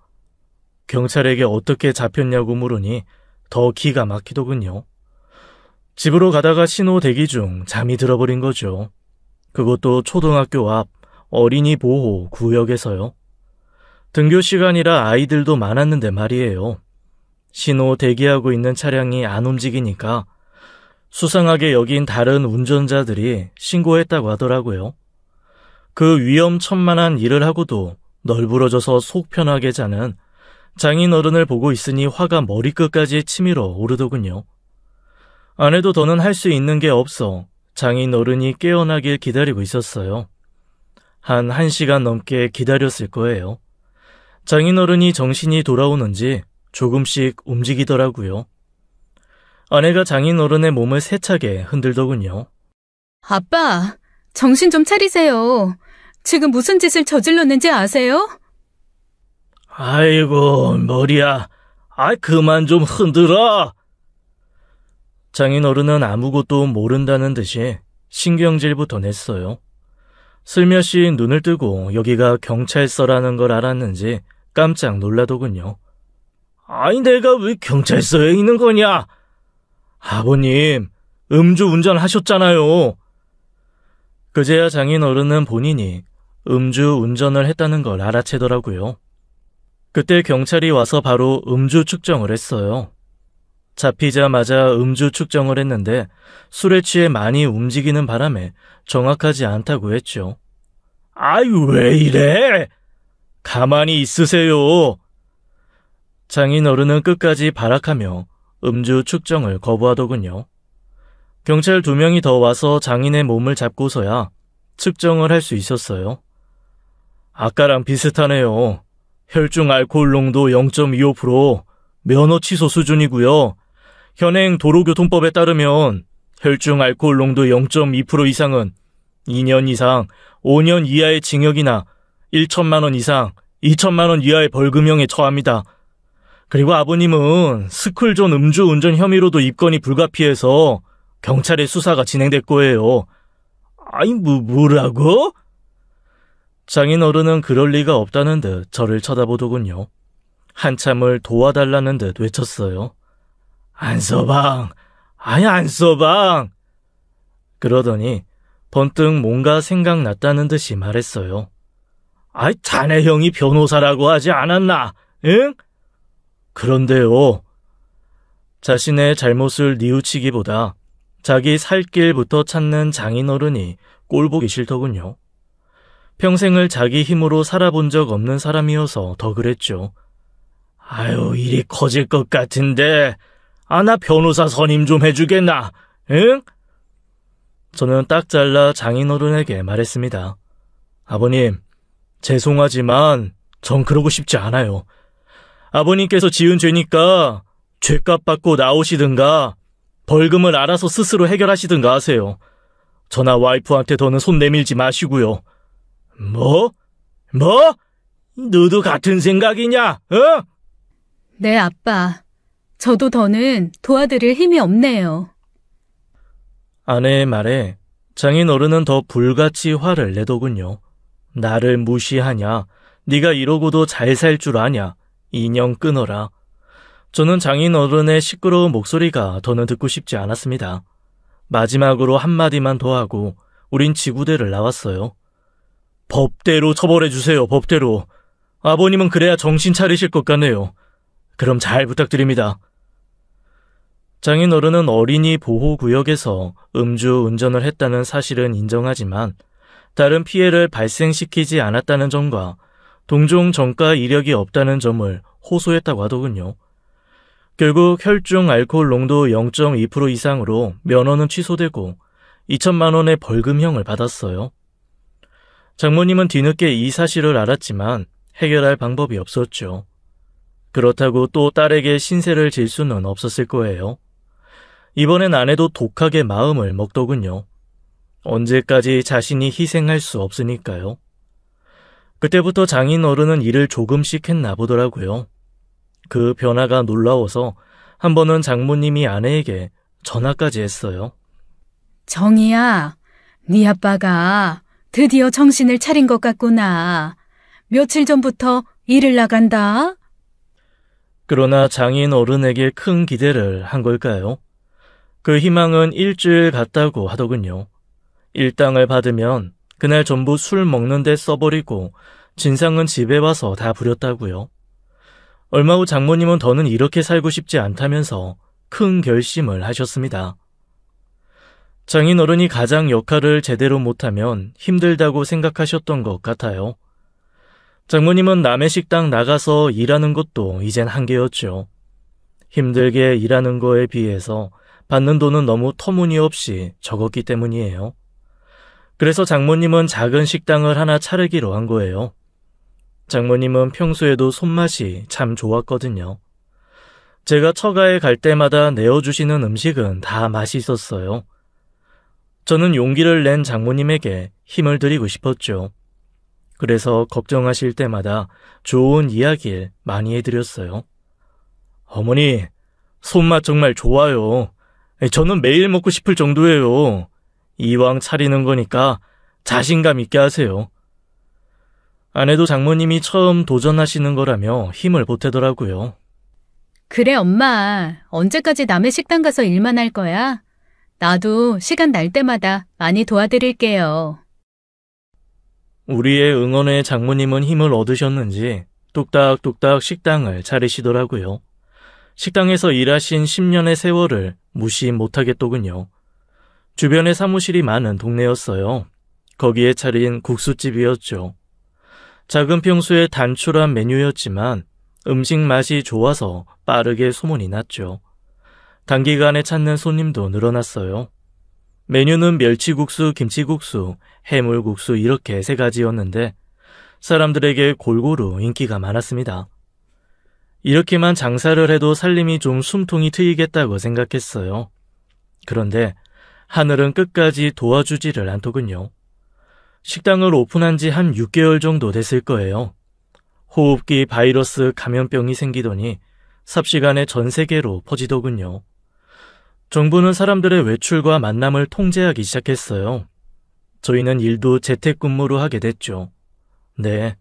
Speaker 1: 경찰에게 어떻게 잡혔냐고 물으니 더 기가 막히더군요. 집으로 가다가 신호 대기 중 잠이 들어버린 거죠. 그것도 초등학교 앞 어린이 보호 구역에서요. 등교 시간이라 아이들도 많았는데 말이에요. 신호 대기하고 있는 차량이 안 움직이니까 수상하게 여긴 다른 운전자들이 신고했다고 하더라고요. 그 위험천만한 일을 하고도 널브러져서 속 편하게 자는 장인어른을 보고 있으니 화가 머리끝까지 치밀어 오르더군요. 아내도 더는 할 수 있는 게 없어 장인어른이 깨어나길 기다리고 있었어요. 한 1시간 넘게 기다렸을 거예요. 장인어른이 정신이 돌아오는지 조금씩 움직이더라고요. 아내가 장인어른의 몸을 세차게 흔들더군요.
Speaker 2: 아빠, 정신 좀 차리세요. 지금 무슨 짓을 저질렀는지 아세요?
Speaker 1: 아이고, 머리야. 그만 좀 흔들어. 장인어른은 아무것도 모른다는 듯이 신경질부터 냈어요. 슬며시 눈을 뜨고 여기가 경찰서라는 걸 알았는지 깜짝 놀라더군요. 내가 왜 경찰서에 있는 거냐? 아버님, 음주운전 하셨잖아요. 그제야 장인어른은 본인이 음주운전을 했다는 걸 알아채더라고요. 그때 경찰이 와서 바로 음주 측정을 했어요. 잡히자마자 음주 측정을 했는데 술에 취해 많이 움직이는 바람에 정확하지 않다고 했죠. 왜 이래? 가만히 있으세요. 장인어른은 끝까지 발악하며 음주 측정을 거부하더군요. 경찰 2명이 더 와서 장인의 몸을 잡고서야 측정을 할 수 있었어요. 아까랑 비슷하네요. 혈중 알코올 농도 0.25%, 면허 취소 수준이고요. 현행 도로교통법에 따르면 혈중 알코올 농도 0.2% 이상은 2년 이상 5년 이하의 징역이나 1천만 원 이상 2천만 원 이하의 벌금형에 처합니다. 그리고 아버님은 스쿨존 음주운전 혐의로도 입건이 불가피해서 경찰의 수사가 진행될 거예요. 뭐라고? 장인어른은 그럴 리가 없다는 듯 저를 쳐다보더군요. 한참을 도와달라는 듯 외쳤어요. 안서방, 안서방. 그러더니 번뜩 뭔가 생각났다는 듯이 말했어요. 자네 형이 변호사라고 하지 않았나? 응? 그런데요. 자신의 잘못을 뉘우치기보다 자기 살 길부터 찾는 장인어른이 꼴보기 싫더군요. 평생을 자기 힘으로 살아본 적 없는 사람이어서 더 그랬죠. 일이 커질 것 같은데 나 변호사 선임 좀 해주겠나? 응? 저는 딱 잘라 장인어른에게 말했습니다. 아버님, 죄송하지만 전 그러고 싶지 않아요. 아버님께서 지은 죄니까 죄값 받고 나오시든가 벌금을 알아서 스스로 해결하시든가 하세요. 저나 와이프한테 더는 손 내밀지 마시고요. 뭐? 너도 같은 생각이냐?
Speaker 2: 네, 아빠. 저도 더는 도와드릴 힘이 없네요.
Speaker 1: 아내의 말에 장인 어른은 더 불같이 화를 내더군요. 나를 무시하냐? 네가 이러고도 잘 살 줄 아냐? 인형 끊어라. 저는 장인 어른의 시끄러운 목소리가 더는 듣고 싶지 않았습니다. 마지막으로 한마디만 더 하고 우린 지구대를 나왔어요. 법대로 처벌해 주세요, 법대로. 아버님은 그래야 정신 차리실 것 같네요. 그럼 잘 부탁드립니다. 장인 어른은 어린이 보호구역에서 음주 운전을 했다는 사실은 인정하지만 다른 피해를 발생시키지 않았다는 점과 동종 전과 이력이 없다는 점을 호소했다고 하더군요. 결국 혈중 알코올 농도 0.2% 이상으로 면허는 취소되고 2천만 원의 벌금형을 받았어요. 장모님은 뒤늦게 이 사실을 알았지만 해결할 방법이 없었죠. 그렇다고 또 딸에게 신세를 질 수는 없었을 거예요. 이번엔 아내도 독하게 마음을 먹더군요. 언제까지 자신이 희생할 수 없으니까요. 그때부터 장인 어른은 일을 조금씩 했나 보더라고요. 그 변화가 놀라워서 한 번은 장모님이 아내에게 전화까지 했어요.
Speaker 2: 정희야, 네 아빠가 드디어 정신을 차린 것 같구나. 며칠 전부터 일을 나간다.
Speaker 1: 그러나 장인 어른에게 큰 기대를 한 걸까요? 그 희망은 일주일 갔다고 하더군요. 일당을 받으면 그날 전부 술 먹는데 써버리고 진상은 집에 와서 다 부렸다고요. 얼마 후 장모님은 더는 이렇게 살고 싶지 않다면서 큰 결심을 하셨습니다. 장인 어른이 가장 역할을 제대로 못하면 힘들다고 생각하셨던 것 같아요. 장모님은 남의 식당 나가서 일하는 것도 이젠 한계였죠. 힘들게 일하는 거에 비해서 받는 돈은 너무 터무니없이 적었기 때문이에요. 그래서 장모님은 작은 식당을 하나 차리기로 한 거예요. 장모님은 평소에도 손맛이 참 좋았거든요. 제가 처가에 갈 때마다 내어주시는 음식은 다 맛있었어요. 저는 용기를 낸 장모님에게 힘을 드리고 싶었죠. 그래서 걱정하실 때마다 좋은 이야기를 많이 해드렸어요. 어머니, 손맛 정말 좋아요. 저는 매일 먹고 싶을 정도예요. 이왕 차리는 거니까 자신감 있게 하세요. 아내도 장모님이 처음 도전하시는 거라며 힘을 보태더라고요.
Speaker 2: 그래, 엄마. 언제까지 남의 식당 가서 일만 할 거야? 나도 시간 날 때마다 많이 도와드릴게요.
Speaker 1: 우리의 응원에 장모님은 힘을 얻으셨는지 뚝딱뚝딱 식당을 차리시더라고요. 식당에서 일하신 10년의 세월을 무시 못하겠더군요. 주변에 사무실이 많은 동네였어요. 거기에 차린 국수집이었죠. 작은 평수의 단촐한 메뉴였지만 음식 맛이 좋아서 빠르게 소문이 났죠. 단기간에 찾는 손님도 늘어났어요. 메뉴는 멸치국수, 김치국수, 해물국수 이렇게 3가지였는데 사람들에게 골고루 인기가 많았습니다. 이렇게만 장사를 해도 살림이 좀 숨통이 트이겠다고 생각했어요. 그런데 하늘은 끝까지 도와주지를 않더군요. 식당을 오픈한 지 한 6개월 정도 됐을 거예요. 호흡기 바이러스 감염병이 생기더니 삽시간에 전 세계로 퍼지더군요. 정부는 사람들의 외출과 만남을 통제하기 시작했어요. 저희는 일도 재택근무로 하게 됐죠. 네,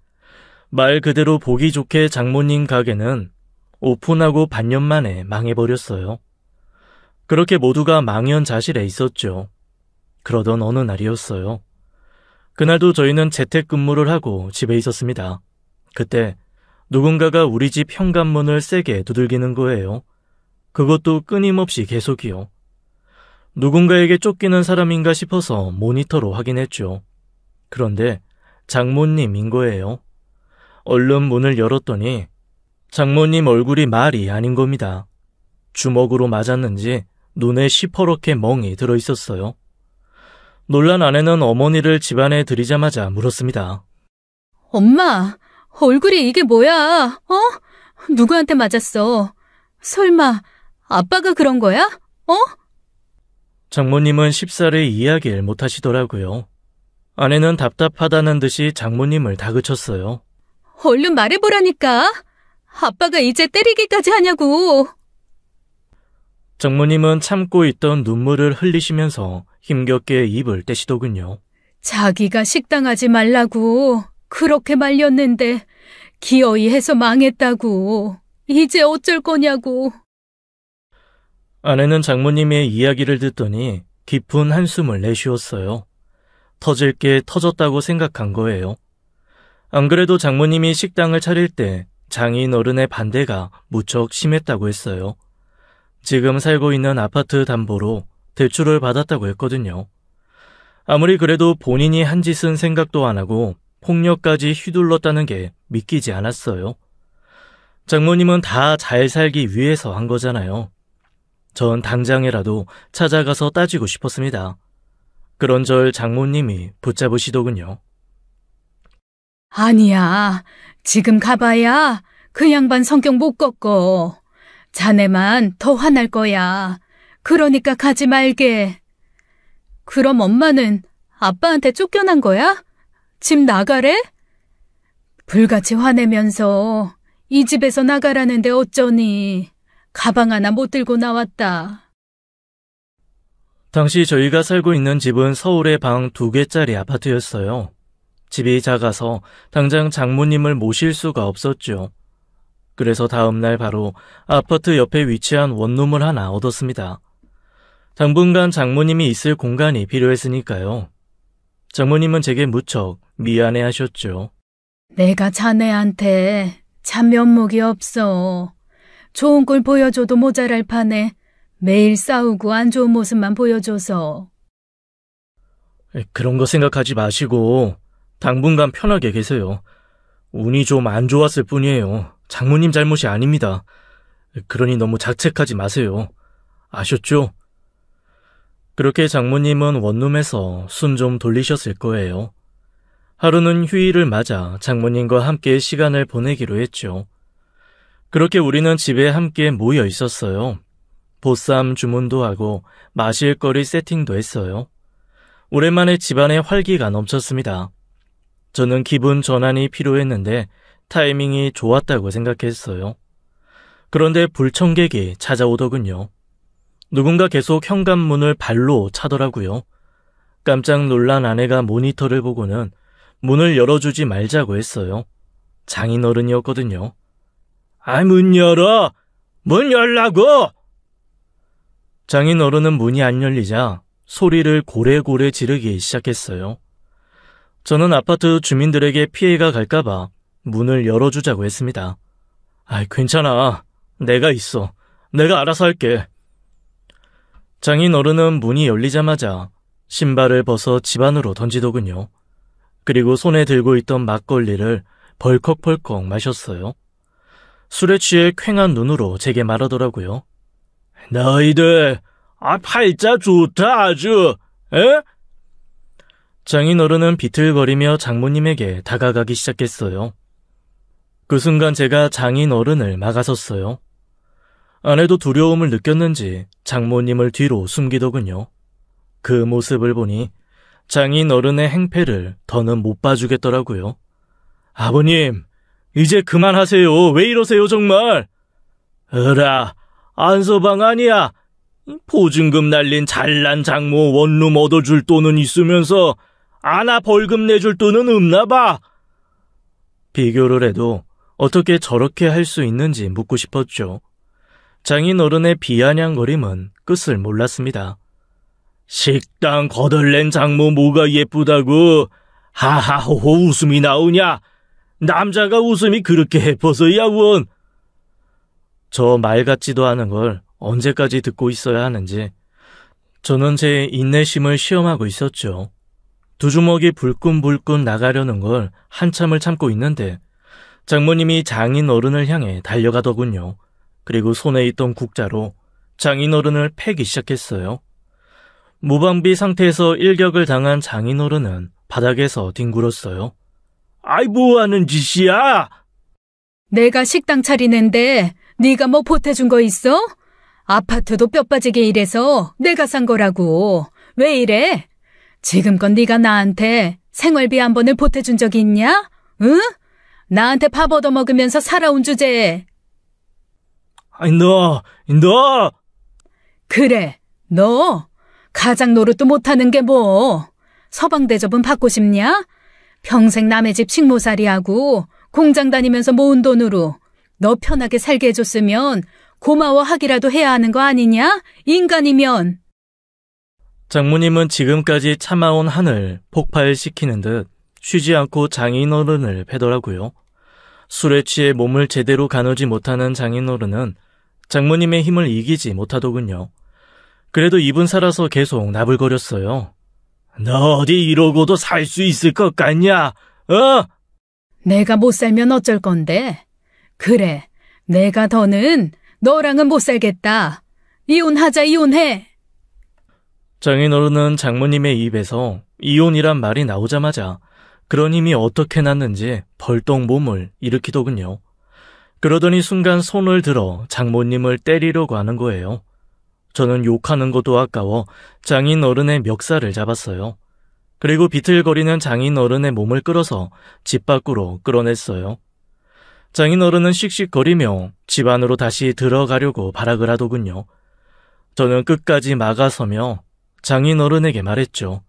Speaker 1: 말 그대로 보기 좋게 장모님 가게는 오픈하고 반년 만에 망해버렸어요. 그렇게 모두가 망연자실해 있었죠. 그러던 어느 날이었어요. 그날도 저희는 재택근무를 하고 집에 있었습니다. 그때 누군가가 우리 집 현관문을 세게 두들기는 거예요. 그것도 끊임없이 계속이요. 누군가에게 쫓기는 사람인가 싶어서 모니터로 확인했죠. 그런데 장모님인 거예요. 얼른 문을 열었더니 장모님 얼굴이 말이 아닌 겁니다. 주먹으로 맞았는지 눈에 시퍼렇게 멍이 들어있었어요. 놀란 아내는 어머니를 집안에 들이자마자 물었습니다.
Speaker 2: 엄마, 얼굴이 이게 뭐야? 누구한테 맞았어? 설마 아빠가 그런 거야?
Speaker 1: 장모님은 쉽사리 이야기를 못하시더라고요. 아내는 답답하다는 듯이 장모님을 다그쳤어요.
Speaker 2: 얼른 말해보라니까. 아빠가 이제 때리기까지 하냐고.
Speaker 1: 장모님은 참고 있던 눈물을 흘리시면서 힘겹게 입을 떼시더군요.
Speaker 2: 자기가 식당하지 말라고 그렇게 말렸는데 기어이 해서 망했다고. 이제 어쩔 거냐고.
Speaker 1: 아내는 장모님의 이야기를 듣더니 깊은 한숨을 내쉬었어요. 터질 게 터졌다고 생각한 거예요. 안 그래도 장모님이 식당을 차릴 때 장인 어른의 반대가 무척 심했다고 했어요. 지금 살고 있는 아파트 담보로 대출을 받았다고 했거든요. 아무리 그래도 본인이 한 짓은 생각도 안 하고 폭력까지 휘둘렀다는 게 믿기지 않았어요. 장모님은 다 잘 살기 위해서 한 거잖아요. 전 당장이라도 찾아가서 따지고 싶었습니다. 그런절 장모님이 붙잡으시더군요.
Speaker 2: 아니야. 지금 가봐야 그 양반 성격 못 꺾어. 자네만 더 화날 거야. 그러니까 가지 말게. 그럼 엄마는 아빠한테 쫓겨난 거야? 집 나가래? 불같이 화내면서 이 집에서 나가라는데 어쩌니. 가방 하나 못 들고 나왔다.
Speaker 1: 당시 저희가 살고 있는 집은 서울의 방 2개짜리 아파트였어요. 집이 작아서 당장 장모님을 모실 수가 없었죠. 그래서 다음날 바로 아파트 옆에 위치한 원룸을 하나 얻었습니다. 당분간 장모님이 있을 공간이 필요했으니까요. 장모님은 제게 무척 미안해하셨죠.
Speaker 2: 내가 자네한테 참 면목이 없어. 좋은 걸 보여줘도 모자랄 판에 매일 싸우고 안 좋은 모습만 보여줘서.
Speaker 1: 그런 거 생각하지 마시고 당분간 편하게 계세요. 운이 좀 안 좋았을 뿐이에요. 장모님 잘못이 아닙니다. 그러니 너무 자책하지 마세요. 아셨죠? 그렇게 장모님은 원룸에서 숨 좀 돌리셨을 거예요. 하루는 휴일을 맞아 장모님과 함께 시간을 보내기로 했죠. 그렇게 우리는 집에 함께 모여 있었어요. 보쌈 주문도 하고 마실 거리 세팅도 했어요. 오랜만에 집안에 활기가 넘쳤습니다. 저는 기분 전환이 필요했는데 타이밍이 좋았다고 생각했어요. 그런데 불청객이 찾아오더군요. 누군가 계속 현관문을 발로 차더라고요. 깜짝 놀란 아내가 모니터를 보고는 문을 열어주지 말자고 했어요. 장인어른이었거든요. 문 열어! 문 열라고! 장인어른은 문이 안 열리자 소리를 고래고래 지르기 시작했어요. 저는 아파트 주민들에게 피해가 갈까봐 문을 열어주자고 했습니다. 괜찮아. 내가 있어. 내가 알아서 할게. 장인어른은 문이 열리자마자 신발을 벗어 집 안으로 던지더군요. 그리고 손에 들고 있던 막걸리를 벌컥벌컥 마셨어요. 술에 취해 퀭한 눈으로 제게 말하더라고요. 너희들 팔자 좋다 아주. 에? 장인어른은 비틀거리며 장모님에게 다가가기 시작했어요. 그 순간 제가 장인어른을 막아섰어요. 아내도 두려움을 느꼈는지 장모님을 뒤로 숨기더군요. 그 모습을 보니 장인어른의 행패를 더는 못 봐주겠더라고요. 아버님, 이제 그만하세요. 왜 이러세요 정말. 으라, 안서방 아니야. 보증금 날린 잘난 장모 원룸 얻어줄 돈은 있으면서 아나 벌금 내줄 돈은 없나 봐. 비교를 해도 어떻게 저렇게 할 수 있는지 묻고 싶었죠. 장인어른의 비아냥거림은 끝을 몰랐습니다. 식당 거덜낸 장모 뭐가 예쁘다고 하하호호 웃음이 나오냐. 남자가 웃음이 그렇게 해퍼서야 원. 저 말 같지도 않은 걸 언제까지 듣고 있어야 하는지 저는 제 인내심을 시험하고 있었죠. 두 주먹이 불끈불끈 나가려는 걸 한참을 참고 있는데 장모님이 장인어른을 향해 달려가더군요. 그리고 손에 있던 국자로 장인어른을 패기 시작했어요. 무방비 상태에서 일격을 당한 장인어른은 바닥에서 뒹굴었어요. 뭐하는 짓이야?
Speaker 2: 내가 식당 차리는데 네가 뭐 보태준 거 있어? 아파트도 뼈 빠지게 일해서 내가 산 거라고. 왜 이래? 지금껏 네가 나한테 생활비 한 번을 보태준 적이 있냐? 응? 나한테 밥 얻어먹으면서 살아온 주제에.
Speaker 1: 아니, 너!
Speaker 2: 그래, 너 가장 노릇도 못하는 게 뭐. 서방 대접은 받고 싶냐? 평생 남의 집 식모살이하고 공장 다니면서 모은 돈으로 너 편하게 살게 해줬으면 고마워하기라도 해야 하는 거 아니냐? 인간이면.
Speaker 1: 장모님은 지금까지 참아온 한을 폭발시키는 듯 쉬지 않고 장인어른을 패더라고요. 술에 취해 몸을 제대로 가누지 못하는 장인어른은 장모님의 힘을 이기지 못하더군요. 그래도 입은 살아서 계속 나불거렸어요. 너 어디 이러고도 살 수 있을 것 같냐? 어?
Speaker 2: 내가 못 살면 어쩔 건데. 그래, 내가 더는 너랑은 못 살겠다. 이혼하자, 이혼해.
Speaker 1: 장인어른은 장모님의 입에서 이혼이란 말이 나오자마자 그런 힘이 어떻게 났는지 벌떡 몸을 일으키더군요. 그러더니 순간 손을 들어 장모님을 때리려고 하는 거예요. 저는 욕하는 것도 아까워 장인어른의 멱살을 잡았어요. 그리고 비틀거리는 장인어른의 몸을 끌어서 집 밖으로 끌어냈어요. 장인어른은 씩씩거리며 집 안으로 다시 들어가려고 발악을 하더군요. 저는 끝까지 막아서며 장인어른에게 말했죠.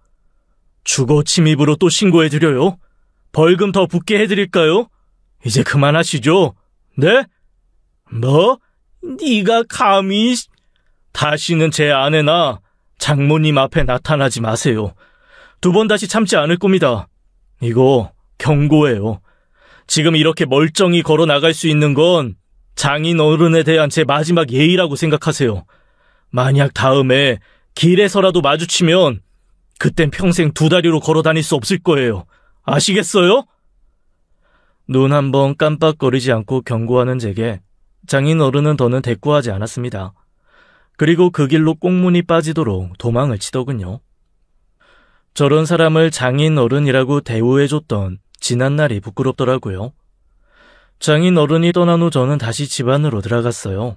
Speaker 1: 주거 침입으로 또 신고해드려요? 벌금 더 붙게 해드릴까요? 이제 그만하시죠. 네? 뭐? 네가 감히... 다시는 제 아내나 장모님 앞에 나타나지 마세요. 2번 다시 참지 않을 겁니다. 이거 경고예요. 지금 이렇게 멀쩡히 걸어 나갈 수 있는 건 장인어른에 대한 제 마지막 예의라고 생각하세요. 만약 다음에 길에서라도 마주치면 그땐 평생 2다리로 걸어 다닐 수 없을 거예요. 아시겠어요? 눈 한 번 깜빡거리지 않고 경고하는 제게 장인어른은 더는 대꾸하지 않았습니다. 그리고 그 길로 꽁문이 빠지도록 도망을 치더군요. 저런 사람을 장인어른이라고 대우해줬던 지난날이 부끄럽더라고요. 장인어른이 떠난 후 저는 다시 집 안으로 들어갔어요.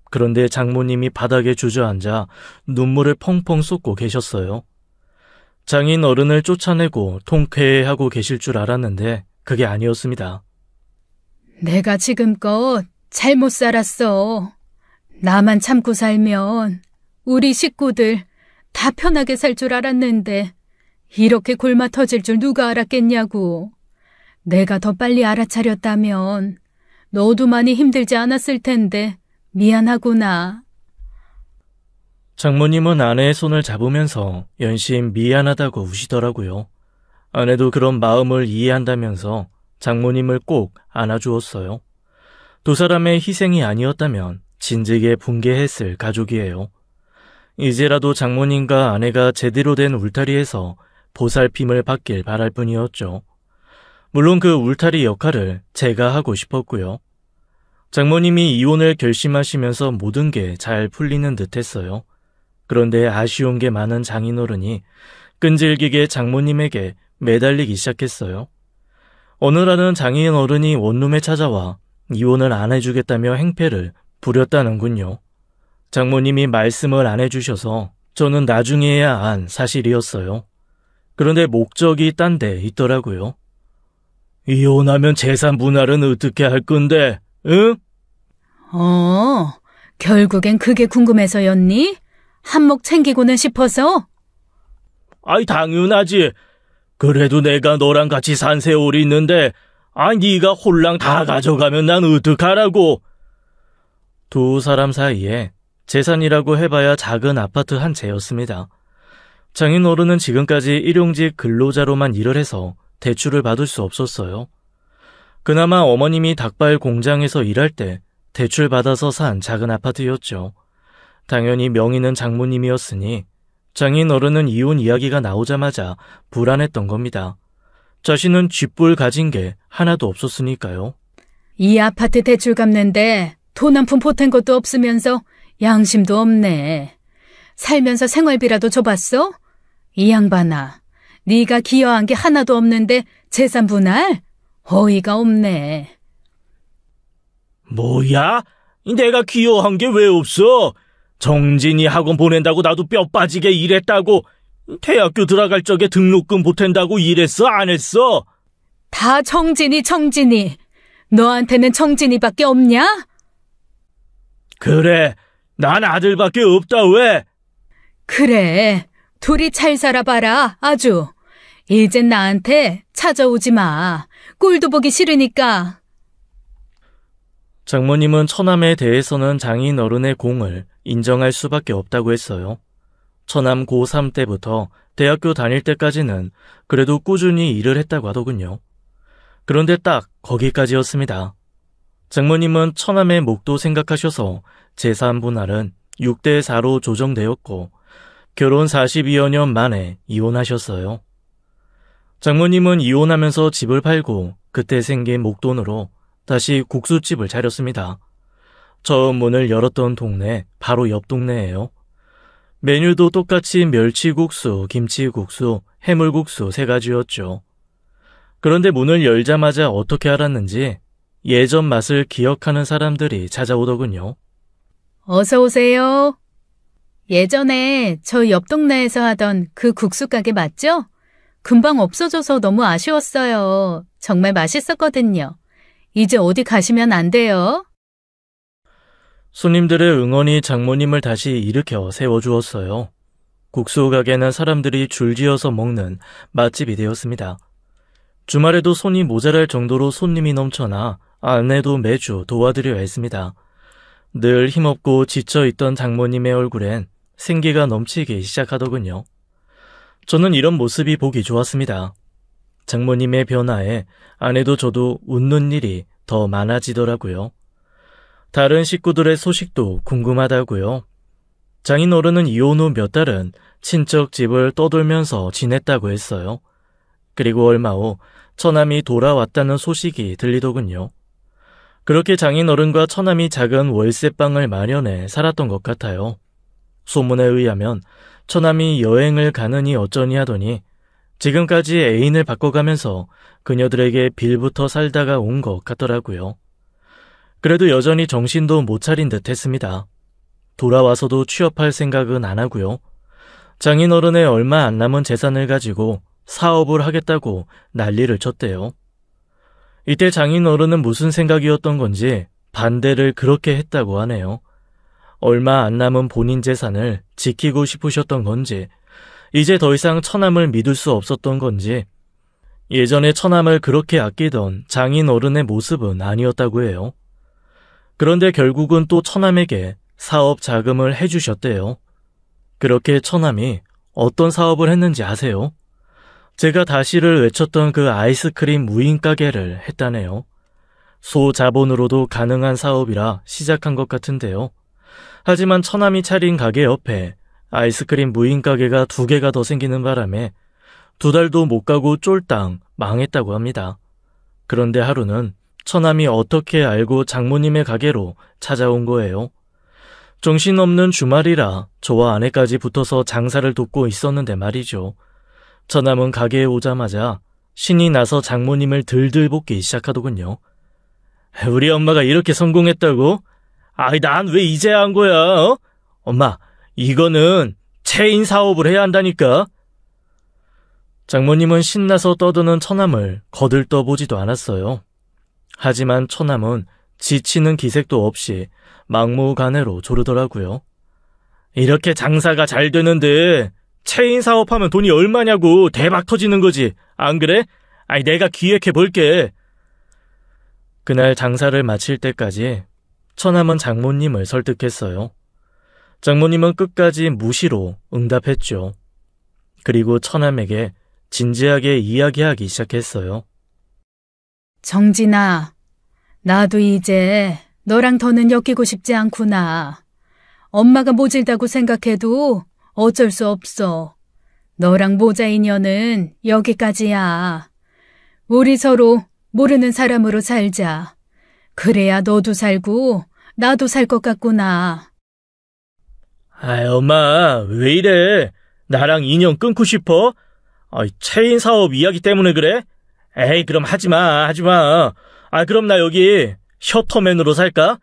Speaker 1: 그런데 장모님이 바닥에 주저앉아 눈물을 펑펑 쏟고 계셨어요. 장인어른을 쫓아내고 통쾌해하고 계실 줄 알았는데 그게 아니었습니다.
Speaker 2: 내가 지금껏 잘못 살았어. 나만 참고 살면 우리 식구들 다 편하게 살 줄 알았는데 이렇게 골마 터질 줄 누가 알았겠냐고. 내가 더 빨리 알아차렸다면 너도 많이 힘들지 않았을 텐데 미안하구나.
Speaker 1: 장모님은 아내의 손을 잡으면서 연신 미안하다고 우시더라고요. 아내도 그런 마음을 이해한다면서 장모님을 꼭 안아주었어요. 2 사람의 희생이 아니었다면 진즉에 붕괴했을 가족이에요. 이제라도 장모님과 아내가 제대로 된 울타리에서 보살핌을 받길 바랄 뿐이었죠. 물론 그 울타리 역할을 제가 하고 싶었고요. 장모님이 이혼을 결심하시면서 모든 게 잘 풀리는 듯했어요. 그런데 아쉬운 게 많은 장인어른이 끈질기게 장모님에게 매달리기 시작했어요. 어느 날은 장인어른이 원룸에 찾아와 이혼을 안 해주겠다며 행패를 부렸다는군요. 장모님이 말씀을 안 해주셔서 저는 나중에야 안 사실이었어요. 그런데 목적이 딴 데 있더라고요. 이혼하면 재산 분할은 어떻게 할 건데, 응?
Speaker 2: 결국엔 그게 궁금해서였니? 한몫 챙기고는 싶어서?
Speaker 1: 아이, 당연하지. 그래도 내가 너랑 같이 산 세월이 있는데, 네가 홀랑 다 가져가면 난 어떡하라고. 2 사람 사이에 재산이라고 해봐야 작은 아파트 한 채였습니다. 장인어른은 지금까지 일용직 근로자로만 일을 해서 대출을 받을 수 없었어요. 그나마 어머님이 닭발 공장에서 일할 때 대출 받아서 산 작은 아파트였죠. 당연히 명의는 장모님이었으니 장인어른은 이혼 이야기가 나오자마자 불안했던 겁니다. 자신은 쥐뿔 가진 게 하나도 없었으니까요.
Speaker 2: 이 아파트 대출 갚는데 돈 한 푼 보탠 것도 없으면서 양심도 없네. 살면서 생활비라도 줘봤어? 이 양반아, 네가 기여한 게 하나도 없는데 재산 분할? 어이가 없네.
Speaker 1: 뭐야? 내가 기여한 게 왜 없어? 정진이 학원 보낸다고 나도 뼈 빠지게 일했다고. 대학교 들어갈 적에 등록금 보탠다고 일했어? 안 했어?
Speaker 2: 다 정진이. 너한테는 청진이밖에 없냐?
Speaker 1: 그래, 난 아들밖에 없다, 왜?
Speaker 2: 그래, 둘이 잘 살아봐라, 아주. 이젠 나한테 찾아오지 마. 꼴도 보기 싫으니까.
Speaker 1: 장모님은 처남에 대해서는 장인 어른의 공을 인정할 수밖에 없다고 했어요. 처남 고3 때부터 대학교 다닐 때까지는 그래도 꾸준히 일을 했다고 하더군요. 그런데 딱 거기까지였습니다. 장모님은 처남의 목도 생각하셔서 재산 분할은 6대4로 조정되었고 결혼 42여 년 만에 이혼하셨어요. 장모님은 이혼하면서 집을 팔고 그때 생긴 목돈으로 다시 국수집을 차렸습니다. 처음 문을 열었던 동네 바로 옆 동네예요. 메뉴도 똑같이 멸치국수, 김치국수, 해물국수 3가지였죠. 그런데 문을 열자마자 어떻게 알았는지 예전 맛을 기억하는 사람들이 찾아오더군요.
Speaker 2: 어서 오세요. 예전에 저 옆 동네에서 하던 그 국수 가게 맞죠? 금방 없어져서 너무 아쉬웠어요. 정말 맛있었거든요. 이제 어디 가시면 안 돼요.
Speaker 1: 손님들의 응원이 장모님을 다시 일으켜 세워주었어요. 국수 가게는 사람들이 줄지어서 먹는 맛집이 되었습니다. 주말에도 손이 모자랄 정도로 손님이 넘쳐나 아내도 매주 도와드려야 했습니다. 늘 힘없고 지쳐있던 장모님의 얼굴엔 생기가 넘치기 시작하더군요. 저는 이런 모습이 보기 좋았습니다. 장모님의 변화에 아내도 저도 웃는 일이 더 많아지더라고요. 다른 식구들의 소식도 궁금하다고요. 장인어른은 이혼 후 몇 달은 친척 집을 떠돌면서 지냈다고 했어요. 그리고 얼마 후 처남이 돌아왔다는 소식이 들리더군요. 그렇게 장인어른과 처남이 작은 월세방을 마련해 살았던 것 같아요. 소문에 의하면 처남이 여행을 가느니 어쩌니 하더니 지금까지 애인을 바꿔가면서 그녀들에게 빌부터 살다가 온 것 같더라고요. 그래도 여전히 정신도 못 차린 듯 했습니다. 돌아와서도 취업할 생각은 안 하고요. 장인어른의 얼마 안 남은 재산을 가지고 사업을 하겠다고 난리를 쳤대요. 이때 장인어른은 무슨 생각이었던 건지 반대를 그렇게 했다고 하네요. 얼마 안 남은 본인 재산을 지키고 싶으셨던 건지, 이제 더 이상 처남을 믿을 수 없었던 건지, 예전에 처남을 그렇게 아끼던 장인어른의 모습은 아니었다고 해요. 그런데 결국은 또 처남에게 사업 자금을 해주셨대요. 그렇게 처남이 어떤 사업을 했는지 아세요? 제가 다시를 외쳤던 그 아이스크림 무인 가게를 했다네요. 소자본으로도 가능한 사업이라 시작한 것 같은데요. 하지만 처남이 차린 가게 옆에 아이스크림 무인 가게가 2개가 더 생기는 바람에 2달도 못 가고 쫄딱 망했다고 합니다. 그런데 하루는 처남이 어떻게 알고 장모님의 가게로 찾아온 거예요. 정신없는 주말이라 저와 아내까지 붙어서 장사를 돕고 있었는데 말이죠. 처남은 가게에 오자마자 신이 나서 장모님을 들들 볶기 시작하더군요. 우리 엄마가 이렇게 성공했다고? 아이, 난 왜 이제야 한 거야? 어? 엄마, 이거는 체인 사업을 해야 한다니까. 장모님은 신나서 떠드는 처남을 거들떠보지도 않았어요. 하지만 처남은 지치는 기색도 없이 막무가내로 조르더라고요. 이렇게 장사가 잘 되는데 체인 사업하면 돈이 얼마냐고. 대박 터지는 거지. 안 그래? 아니, 내가 기획해 볼게. 그날 장사를 마칠 때까지 처남은 장모님을 설득했어요. 장모님은 끝까지 무시로 응답했죠. 그리고 처남에게 진지하게 이야기하기 시작했어요.
Speaker 2: 정진아, 나도 이제 너랑 더는 엮이고 싶지 않구나. 엄마가 모질다고 생각해도 어쩔 수 없어. 너랑 모자 인연은 여기까지야. 우리 서로 모르는 사람으로 살자. 그래야 너도 살고 나도 살 것 같구나.
Speaker 1: 아이, 엄마, 왜 이래? 나랑 인연 끊고 싶어? 체인 사업 이야기 때문에 그래? 에이, 그럼 하지마. 그럼 나 여기 셔터맨으로 살까?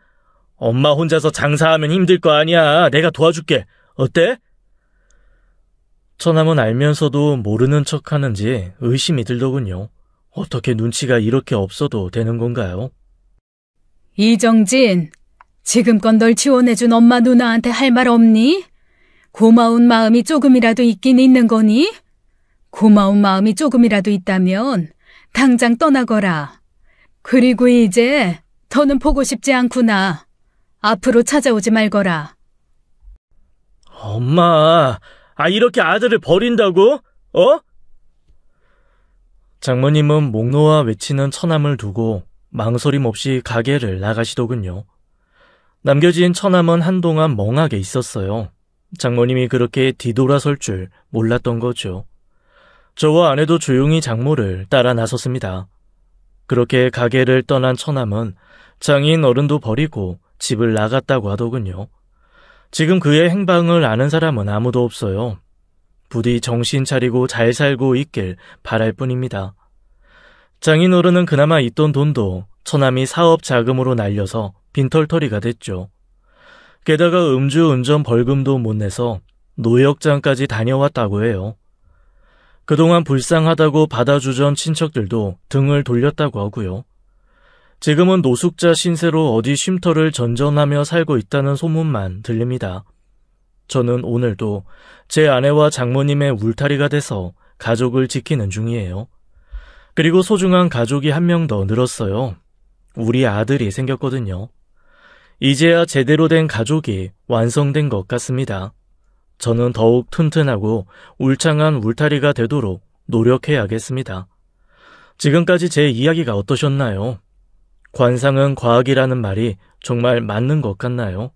Speaker 1: 엄마 혼자서 장사하면 힘들 거 아니야. 내가 도와줄게. 어때? 처남은 알면서도 모르는 척하는지 의심이 들더군요. 어떻게 눈치가 이렇게 없어도 되는 건가요?
Speaker 2: 이정진, 지금껏 널 지원해준 엄마 누나한테 할 말 없니? 고마운 마음이 조금이라도 있긴 있는 거니? 고마운 마음이 조금이라도 있다면 당장 떠나거라. 그리고 이제 더는 보고 싶지 않구나. 앞으로 찾아오지 말거라.
Speaker 1: 엄마, 이렇게 아들을 버린다고? 장모님은 목 놓아 외치는 처남을 두고 망설임 없이 가게를 나가시더군요. 남겨진 처남은 한동안 멍하게 있었어요. 장모님이 그렇게 뒤돌아설 줄 몰랐던 거죠. 저와 아내도 조용히 장모를 따라 나섰습니다. 그렇게 가게를 떠난 처남은 장인 어른도 버리고 집을 나갔다고 하더군요. 지금 그의 행방을 아는 사람은 아무도 없어요. 부디 정신 차리고 잘 살고 있길 바랄 뿐입니다. 장인 어른은 그나마 있던 돈도 처남이 사업 자금으로 날려서 빈털터리가 됐죠. 게다가 음주운전 벌금도 못 내서 노역장까지 다녀왔다고 해요. 그동안 불쌍하다고 받아주던 친척들도 등을 돌렸다고 하고요. 지금은 노숙자 신세로 어디 쉼터를 전전하며 살고 있다는 소문만 들립니다. 저는 오늘도 제 아내와 장모님의 울타리가 돼서 가족을 지키는 중이에요. 그리고 소중한 가족이 한 명 더 늘었어요. 우리 아들이 생겼거든요. 이제야 제대로 된 가족이 완성된 것 같습니다. 저는 더욱 튼튼하고 울창한 울타리가 되도록 노력해야겠습니다. 지금까지 제 이야기가 어떠셨나요? 관상은 과학이라는 말이 정말 맞는 것 같나요?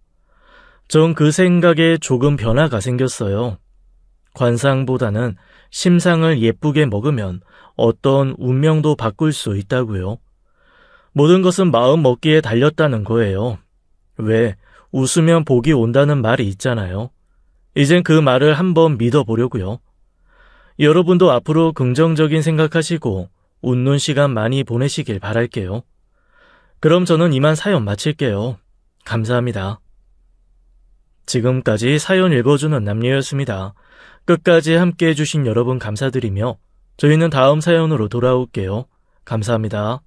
Speaker 1: 전 그 생각에 조금 변화가 생겼어요. 관상보다는 심상을 예쁘게 먹으면 어떤 운명도 바꿀 수 있다고요. 모든 것은 마음 먹기에 달렸다는 거예요. 왜 웃으면 복이 온다는 말이 있잖아요. 이젠 그 말을 한번 믿어보려고요. 여러분도 앞으로 긍정적인 생각하시고 웃는 시간 많이 보내시길 바랄게요. 그럼 저는 이만 사연 마칠게요. 감사합니다. 지금까지 사연 읽어주는 남녀였습니다. 끝까지 함께 해주신 여러분 감사드리며 저희는 다음 사연으로 돌아올게요. 감사합니다.